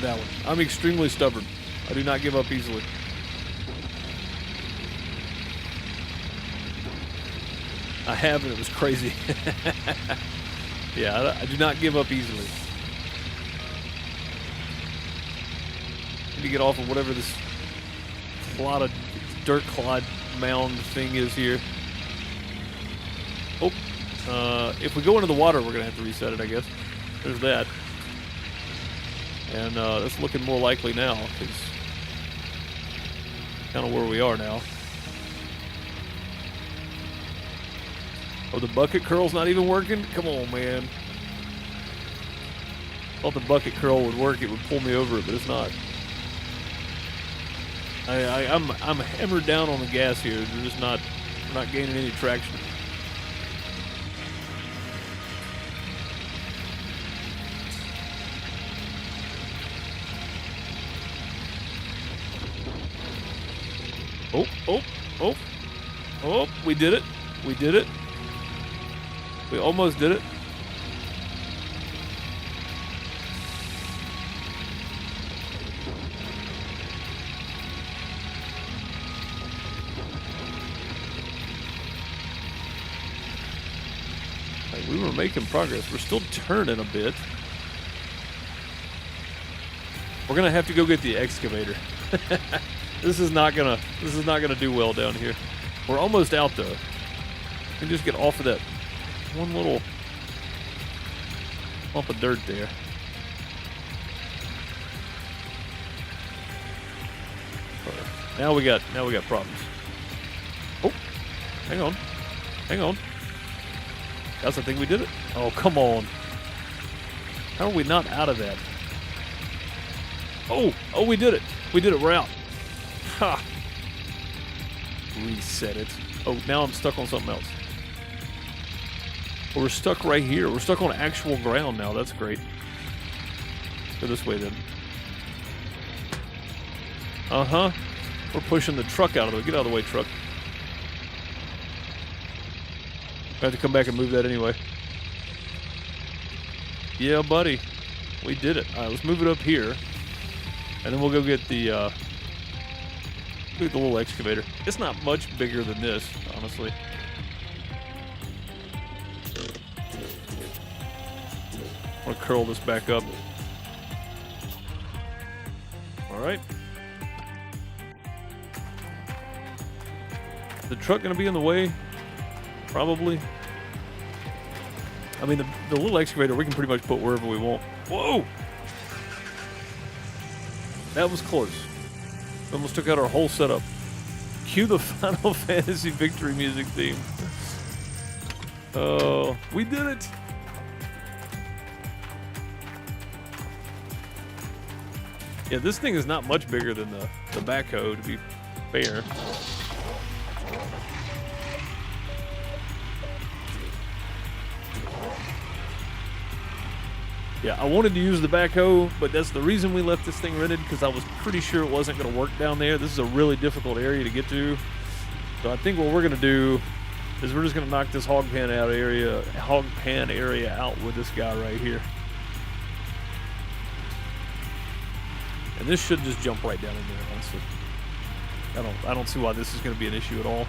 That one. I'm extremely stubborn. I do not give up easily. I have, and it was crazy. Yeah, I do not give up easily. Need to get off of whatever this dirt clod mound thing is here. Oh, if we go into the water, we're gonna have to reset it, I guess. There's that. And that's looking more likely now, because kind of where we are now. Oh, the bucket curl's not even working? Come on, man. Thought the bucket curl would work, it would pull me over it, but it's not. I'm hammered down on the gas here. We're not gaining any traction. Oh, we did it. We did it. We almost did it. We were making progress. We're still turning a bit. We're gonna have to go get the excavator. This is not gonna do well down here. We're almost out though. We can just get off of that one little lump of dirt there. Now we got problems. Oh, hang on. Guys, I think we did it. Oh, come on. How are we not out of that? Oh, we did it. We did it. We're out. Ha. Reset it. Oh, now I'm stuck on something else. Oh, we're stuck right here. We're stuck on actual ground now. That's great. Go this way then. Uh-huh. We're pushing the truck out of the way. Get out of the way, truck. I have to come back and move that anyway. Yeah, buddy. We did it. All right, let's move it up here. And then we'll go get the little excavator. It's not much bigger than this, honestly. I'm gonna curl this back up. All right. Is the truck gonna be in the way? Probably. I mean, the little excavator we can pretty much put wherever we want. Whoa! That was close. Almost took out our whole setup. Cue the Final Fantasy victory music theme. Oh, we did it! Yeah, this thing is not much bigger than the backhoe, to be fair. Yeah, I wanted to use the backhoe, but that's the reason we left this thing rented, because I was pretty sure it wasn't going to work down there. This is a really difficult area to get to. So I think what we're going to do is we're just going to knock this hog pan area out with this guy right here. And this should just jump right down in there, honestly. I don't see why this is going to be an issue at all.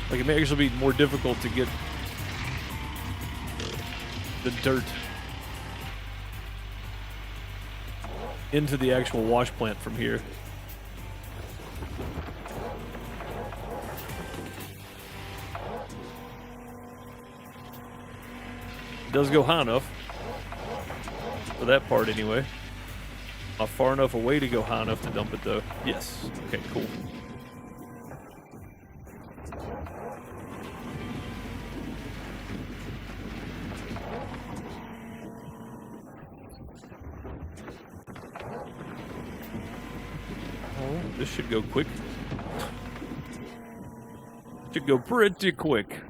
Like, it may actually be more difficult to get the dirt into the actual wash plant from here. It does go high enough for that part anyway. Not far enough away to go high enough to dump it though. Yes. Okay, cool. This should go quick. Should go pretty quick.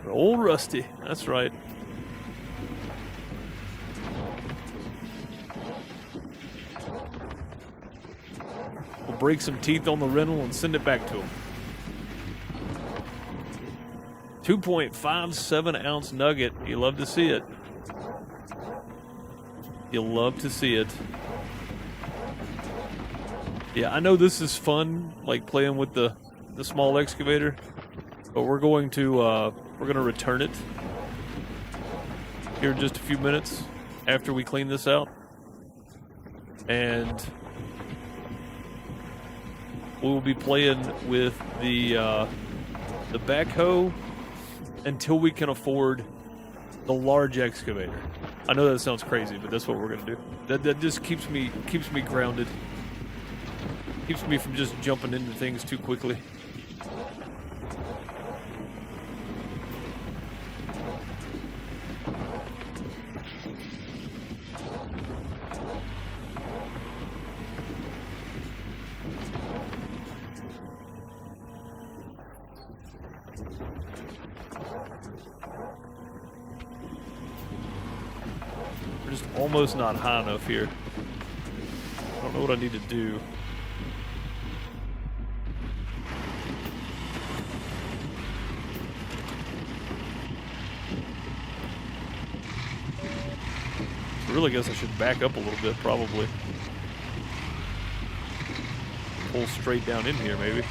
Old Rusty, that's right. We'll break some teeth on the rental and send it back to him. 2.57 ounce nugget. You love to see it. You love to see it. Yeah, I know this is fun, like playing with the small excavator, but we're going to return it here in just a few minutes after we clean this out, and we will be playing with the backhoe until we can afford the large excavator. I know that sounds crazy, but that's what we're gonna do. That just keeps me grounded. Keeps me from just jumping into things too quickly. We're just almost not high enough here. I don't know what I need to do. I really guess I should back up a little bit, probably. Pull straight down in here, maybe.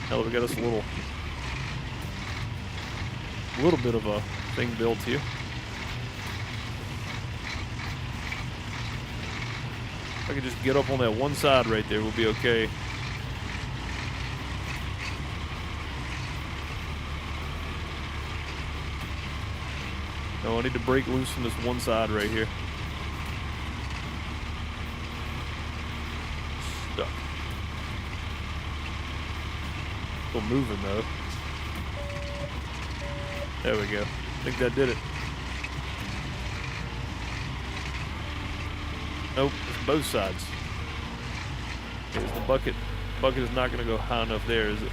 Now that we got us a little bit of a thing built here. If I could just get up on that one side right there, we'll be okay. No, I need to break loose from this one side right here. Stuck. Still moving though. There we go. I think that did it. Nope, it's both sides. Here's the bucket. Bucket is not going to go high enough there, is it?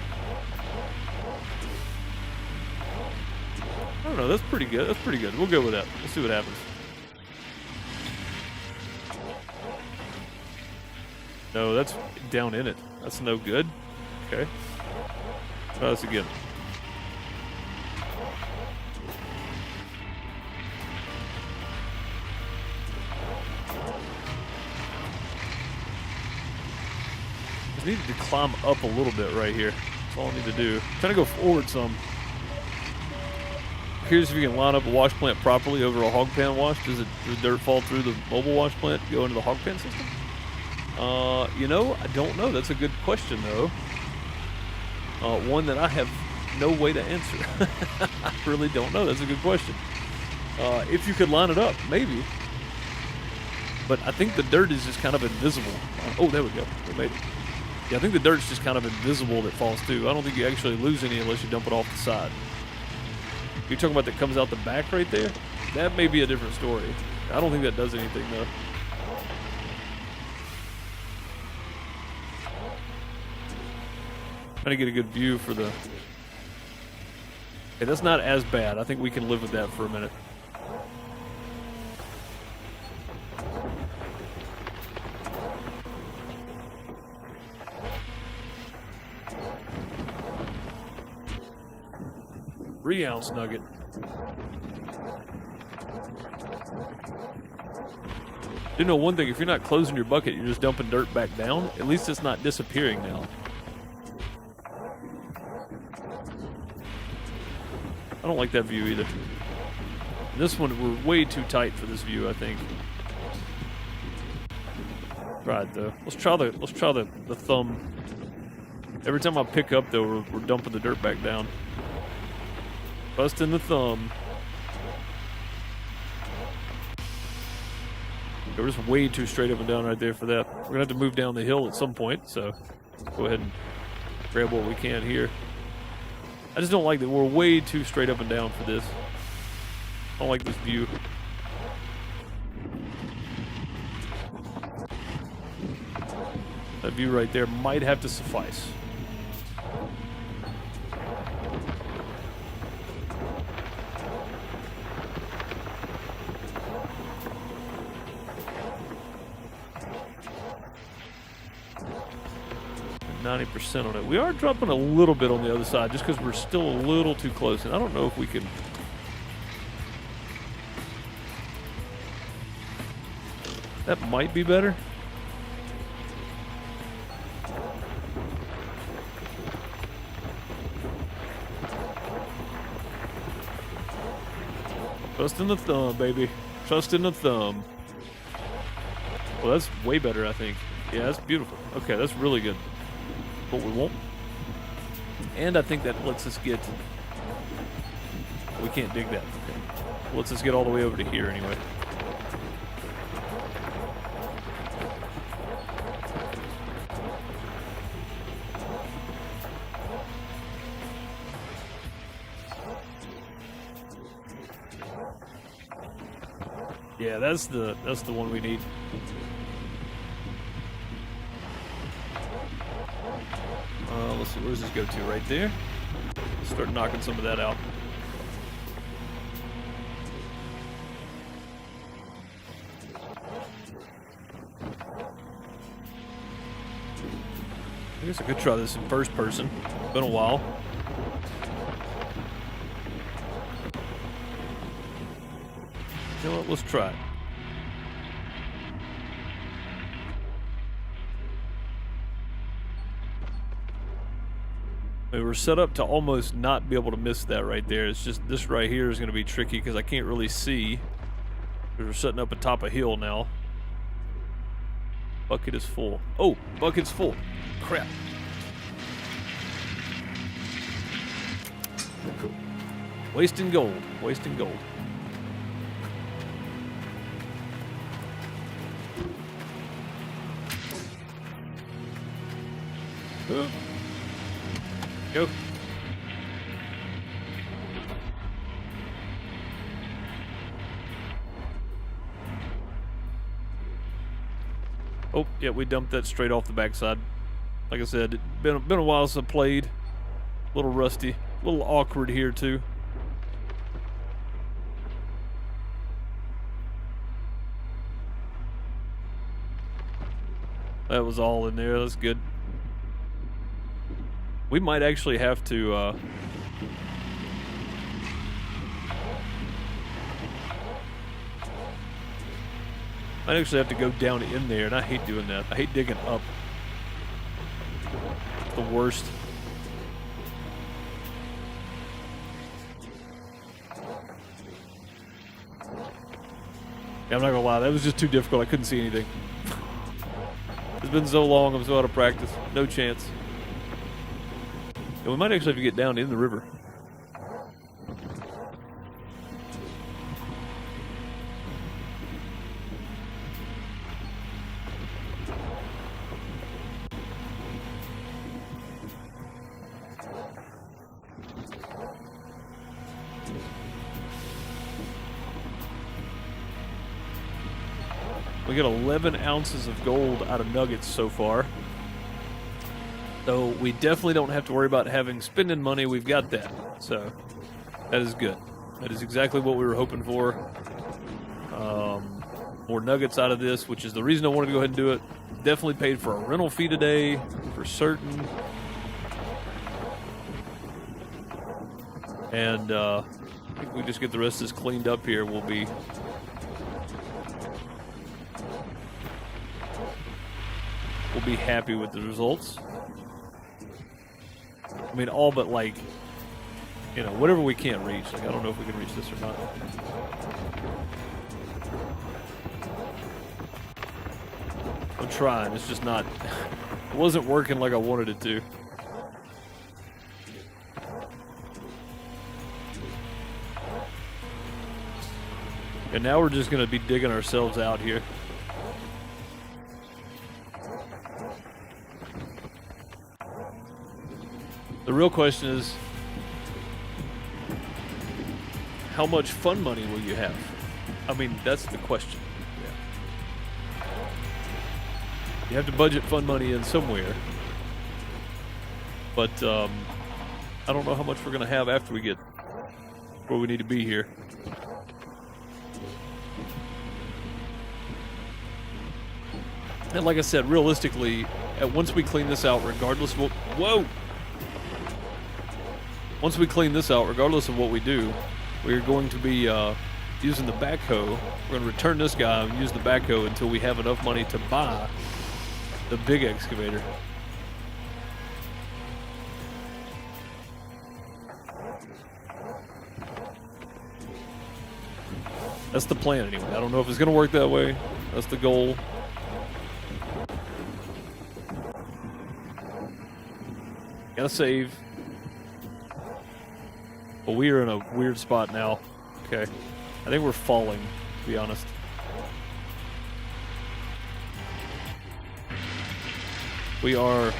I don't know, that's pretty good. That's pretty good. We'll go with that. Let's see what happens. No, that's down in it. That's no good. Okay. Try this again. I needed to climb up a little bit right here. That's all I need to do. I'm trying to go forward some. Here's if you can line up a wash plant properly over a hog pan wash. Does the dirt fall through the mobile wash plant to go into the hog pan system? You know, I don't know. That's a good question, though. One that I have no way to answer. I really don't know. That's a good question. If you could line it up, maybe. But I think the dirt is just kind of invisible. Oh, there we go. We made it. Yeah, I think the dirt's just kind of invisible that falls through. I don't think you actually lose any unless you dump it off the side. You're talking about that comes out the back right there? That may be a different story. I don't think that does anything, though. Trying to get a good view for the... Okay, that's not as bad. I think we can live with that for a minute. Three-ounce nugget. You know one thing, if you're not closing your bucket, you're just dumping dirt back down. At least it's not disappearing now. I don't like that view either. And this one, we're way too tight for this view, I think. Try it though. Let's try the thumb. Every time I pick up though, we're dumping the dirt back down. Busting the thumb. We're just way too straight up and down right there for that. We're gonna have to move down the hill at some point, so go ahead and grab what we can here. I just don't like that we're way too straight up and down for this. I don't like this view. That view right there might have to suffice. 90% on it. We are dropping a little bit on the other side just because we're still a little too close. And I don't know if we can... That might be better. Trust in the thumb, baby. Trust in the thumb. Well, that's way better, I think. Yeah, that's beautiful. Okay, that's really good. What we want. And I think that lets us get... We can't dig that. Okay. Lets us get all the way over to here anyway. Yeah, that's the one we need. Let's see, where does this go to? Right there. Start knocking some of that out. I guess I could try this in first person. Been a while. You know what? Let's try it. We were set up to almost not be able to miss that right there. It's just this right here is going to be tricky because I can't really see. We're setting up atop a hill now. Bucket is full. Oh, bucket's full. Crap. Wasting gold. Wasting gold. Ooh. Go. Oh, yeah, we dumped that straight off the backside. Like I said, it's been a while since I played. A little rusty, a little awkward here too. That was all in there. That's good. We might actually have to I'd actually have to go down in there, and I hate doing that. I hate digging up. It's the worst. Yeah, I'm not gonna lie, that was just too difficult. I couldn't see anything. It's been so long, I'm so out of practice. No chance. And we might actually have to get down in the river. We got 11 ounces of gold out of nuggets so far. So we definitely don't have to worry about spending money. We've got that. So that is good. That is exactly what we were hoping for. More nuggets out of this, which is the reason I wanted to go ahead and do it. Definitely paid for a rental fee today, for certain. And I think we just get the rest of this cleaned up here. We'll be happy with the results. I mean, all but, like, you know, whatever we can't reach. Like, I don't know if we can reach this or not. I'm trying. It's just not... It wasn't working like I wanted it to. And now we're just going to be digging ourselves out here. The real question is, how much fun money will you have? I mean, that's the question. Yeah. You have to budget fun money in somewhere. But I don't know how much we're going to have after we get where we need to be here. And like I said, realistically, once we clean this out, regardless of what... Whoa! Once we clean this out, regardless of what we do, we're going to be using the backhoe. We're going to return this guy and use the backhoe until we have enough money to buy the big excavator. That's the plan anyway. I don't know if it's going to work that way. That's the goal. Gotta save. But we are in a weird spot now. Okay. I think we're falling, to be honest. We are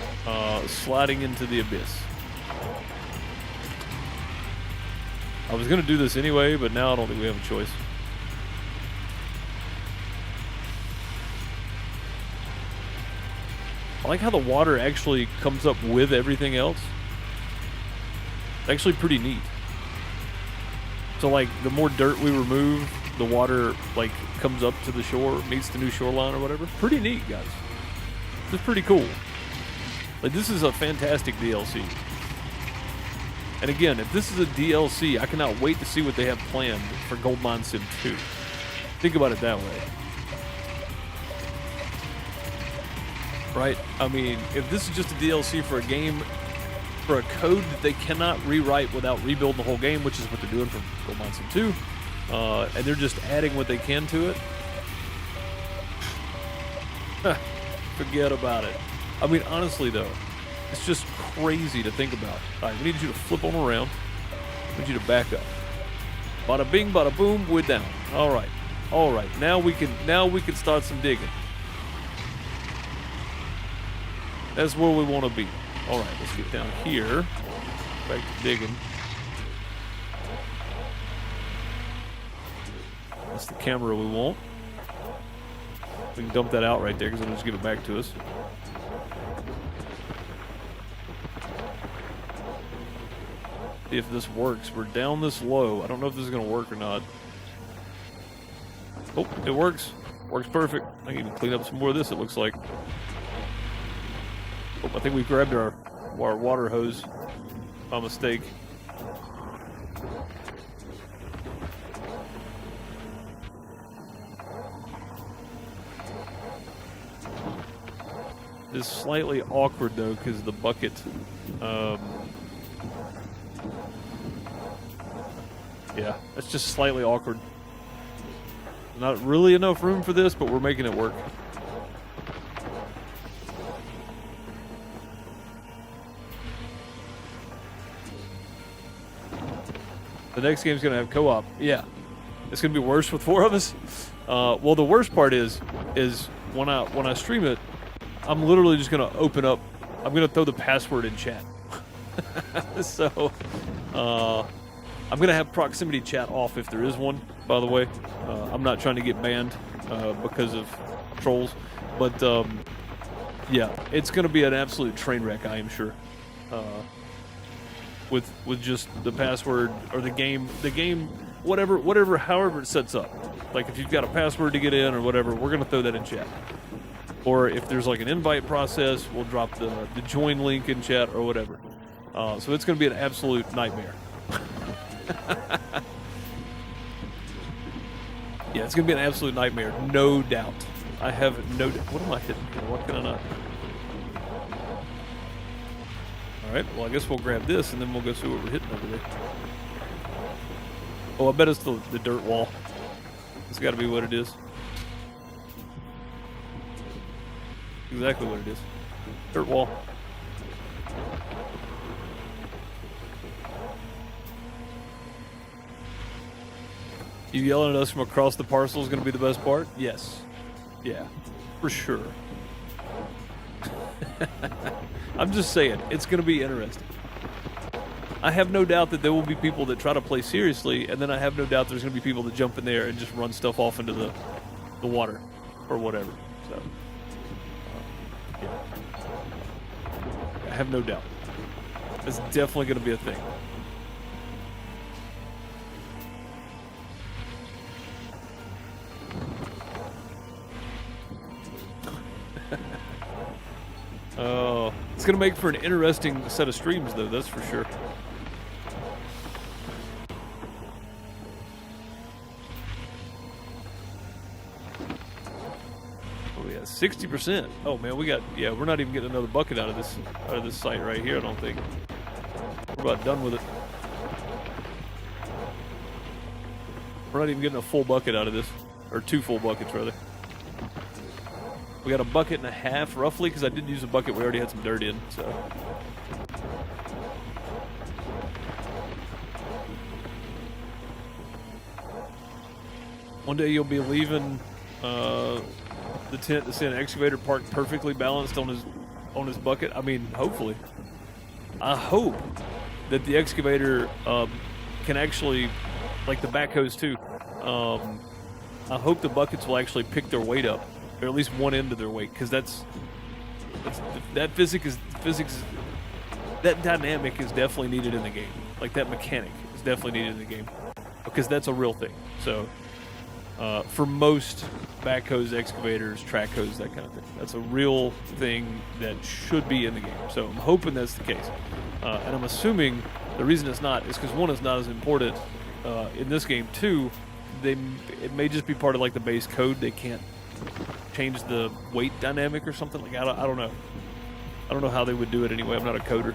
sliding into the abyss. I was going to do this anyway, but now I don't think we have a choice. I like how the water actually comes up with everything else. It's actually pretty neat. So, like, the more dirt we remove, the water, like, comes up to the shore, meets the new shoreline or whatever. Pretty neat, guys. This is pretty cool. Like, this is a fantastic DLC. And again, if this is a DLC, I cannot wait to see what they have planned for Gold Mine Sim 2. Think about it that way. Right? I mean, if this is just a DLC for a game, for a code that they cannot rewrite without rebuilding the whole game, which is what they're doing for Gold Mine Sim 2, and they're just adding what they can to it, forget about it. I mean, honestly, though, it's just crazy to think about. All right, we need you to flip on around. We need you to back up. Bada bing, bada boom, we're down. All right. All right. Now we can start some digging. That's where we want to be. All right, let's get down here. Back to digging. That's the camera we want. We can dump that out right there because it'll just give it back to us. See if this works. We're down this low. I don't know if this is going to work or not. Oh, it works. Works perfect. I can even clean up some more of this, it looks like. Oh, I think we grabbed our water hose by mistake. It's slightly awkward though because the bucket yeah, it's just slightly awkward. Not really enough room for this, but we're making it work. The next game's gonna have co-op. Yeah, it's gonna be worse with 4 of us. Well, the worst part is when I stream it, I'm literally just gonna open up. I'm gonna throw the password in chat. So I'm gonna have proximity chat off if there is one. By the way, I'm not trying to get banned because of trolls, but yeah, it's gonna be an absolute train wreck. I am sure. With just the password or the game, whatever, however it sets up. Like if you've got a password to get in or whatever, we're gonna throw that in chat. Or if there's like an invite process, we'll drop the join link in chat or whatever. So it's gonna be an absolute nightmare. Yeah, it's gonna be an absolute nightmare, no doubt. I have no doubt. What am I hitting here? What can I not? Alright, well I guess we'll grab this and then we'll go see what we're hitting over there. Oh, I bet it's the dirt wall. It's gotta be what it is. Exactly what it is. Dirt wall. You yelling at us from across the parcel is gonna be the best part? Yes. Yeah, for sure. I'm just saying, it's going to be interesting. I have no doubt that there will be people that try to play seriously, and then I have no doubt there's going to be people that jump in there and just run stuff off into the water or whatever. So, yeah. I have no doubt. It's definitely going to be a thing. It's gonna make for an interesting set of streams, though. That's for sure. Oh yeah, 60%. Oh man, we got. Yeah, we're not even getting another bucket out of this site right here. I don't think. We're about done with it. We're not even getting a full bucket out of this, or 2 full buckets rather. We got a bucket and a half, roughly, because I did use a bucket we already had some dirt in, so. One day you'll be leaving the tent to see an excavator parked perfectly balanced on his bucket. I mean, hopefully. I hope that the excavator can actually, like the backhoes too, I hope the buckets will actually pick their weight up. Or at least one end of their weight, because that physics, that dynamic is definitely needed in the game. Like that mechanic is definitely needed in the game, because that's a real thing. So, for most backhoes, excavators, track hoes, that kind of thing, that's a real thing that should be in the game. So I'm hoping that's the case, and I'm assuming the reason it's not is because one, it's not as important in this game. Two, it may just be part of like the base code. They can't change the weight dynamic or something. Like I don't know. I don't know how they would do it anyway. I'm not a coder.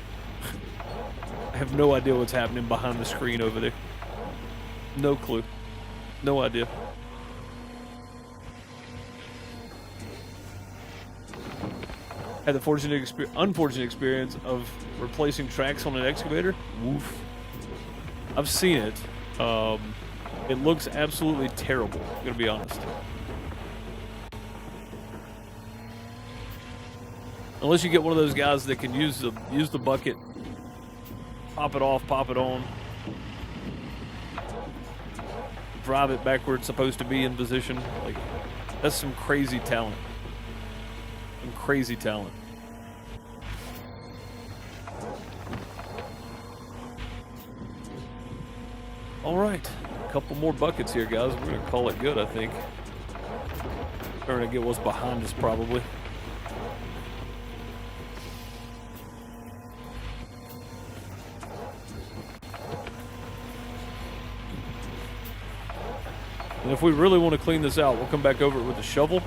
I have no idea what's happening behind the screen over there. No clue. No idea. Had the unfortunate experience of replacing tracks on an excavator. Woof. I've seen it. It looks absolutely terrible, I'm gonna be honest. Unless you get one of those guys that can use the bucket, pop it off, pop it on, drive it back where it's supposed to be in position. Like, that's some crazy talent. Some crazy talent. All right, a couple more buckets here, guys. We're gonna call it good, I think. Trying to get what's behind us, probably. And if we really want to clean this out, we'll come back over it with a shovel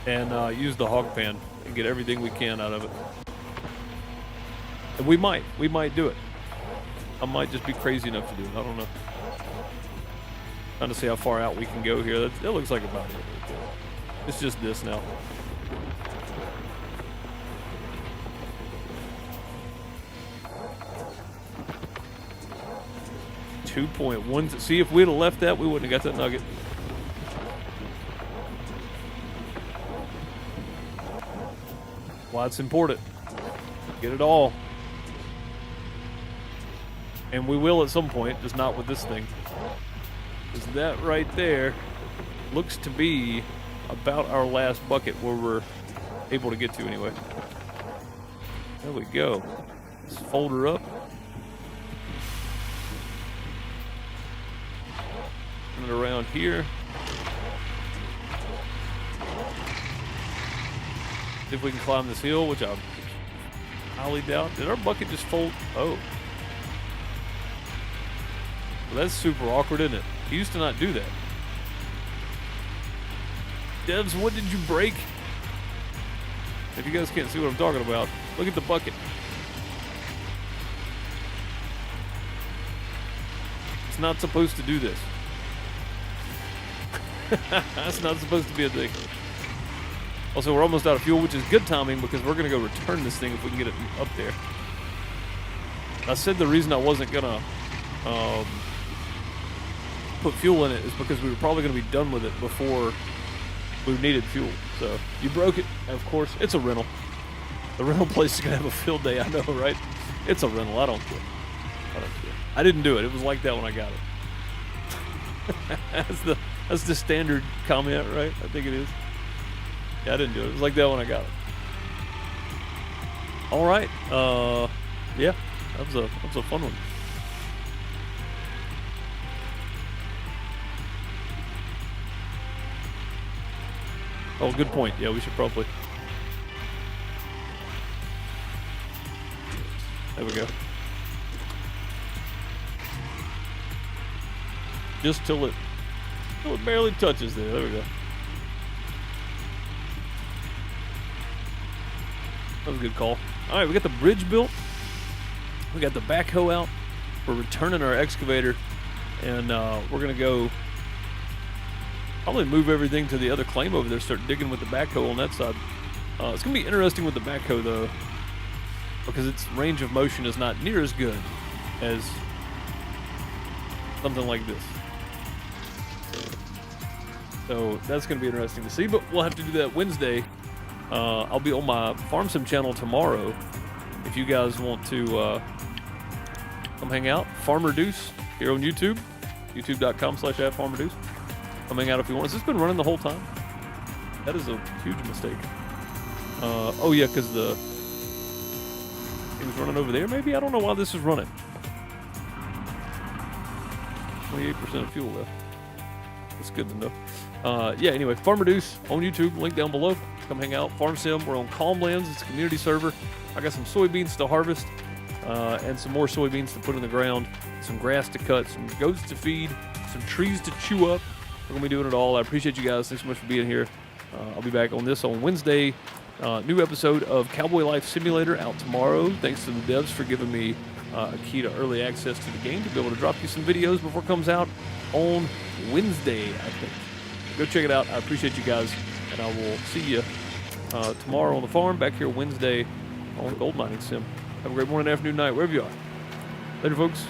and use the hog pan and get everything we can out of it. And we might do it. I might just be crazy enough to do it. I don't know. Trying to see how far out we can go here. That looks like about it. It's just this now. .1. See, if we'd have left that, we wouldn't have got that nugget. Why it's important. Get it all. And we will at some point, just not with this thing. Because that right there looks to be about our last bucket where we're able to get to anyway. There we go. Let's fold her up. Turn it around here. See if we can climb this hill, which I highly doubt. Did our bucket just fold? Oh. Well, that's super awkward, isn't it? He used to not do that. Devs, what did you break? If you guys can't see what I'm talking about, look at the bucket. It's not supposed to do this. That's not supposed to be a thing. Also, we're almost out of fuel, which is good timing because we're going to go return this thing if we can get it up there. I said the reason I wasn't going to put fuel in it is because we were probably going to be done with it before we needed fuel. So, you broke it. Of course, it's a rental. The rental place is going to have a field day, I know, right? It's a rental. I don't care. I didn't do it. It was like that when I got it. That's the standard comment, right? I think it is. Yeah, I didn't do it. It was like that when I got it. All right. Yeah, that was a fun one. Oh, good point. Yeah, we should probably There we go. Just till it barely touches there. There we go. That was a good call. All right, we got the bridge built. We got the backhoe out. We're returning our excavator, and we're gonna go probably move everything to the other claim over there. Start digging with the backhoe on that side. It's gonna be interesting with the backhoe though, because its range of motion is not near as good as something like this. So that's going to be interesting to see, but we'll have to do that Wednesday. I'll be on my Farm Sim channel tomorrow. If you guys want to come hang out, FarmerDeuce here on YouTube, youtube.com/@FarmerDeuce. Come hang out if you want. Has this been running the whole time? That is a huge mistake. Oh yeah, because the it was running over there. Maybe I don't know why this is running. 28% of fuel left. That's good to know. Yeah, anyway, FarmerDeuce on YouTube, link down below. Come hang out. Farm Sim, we're on Calmlands. It's a community server. I got some soybeans to harvest and some more soybeans to put in the ground, some grass to cut, some goats to feed, some trees to chew up. We're going to be doing it all. I appreciate you guys. Thanks so much for being here. I'll be back on this on Wednesday. New episode of Cowboy Life Simulator out tomorrow. Thanks to the devs for giving me a key to early access to the game to be able to drop you some videos before it comes out on Wednesday, I think. Go check it out. I appreciate you guys, and I will see you tomorrow on the farm, back here Wednesday on Gold Mining Sim. Have a great morning, afternoon, night, wherever you are. Later, folks.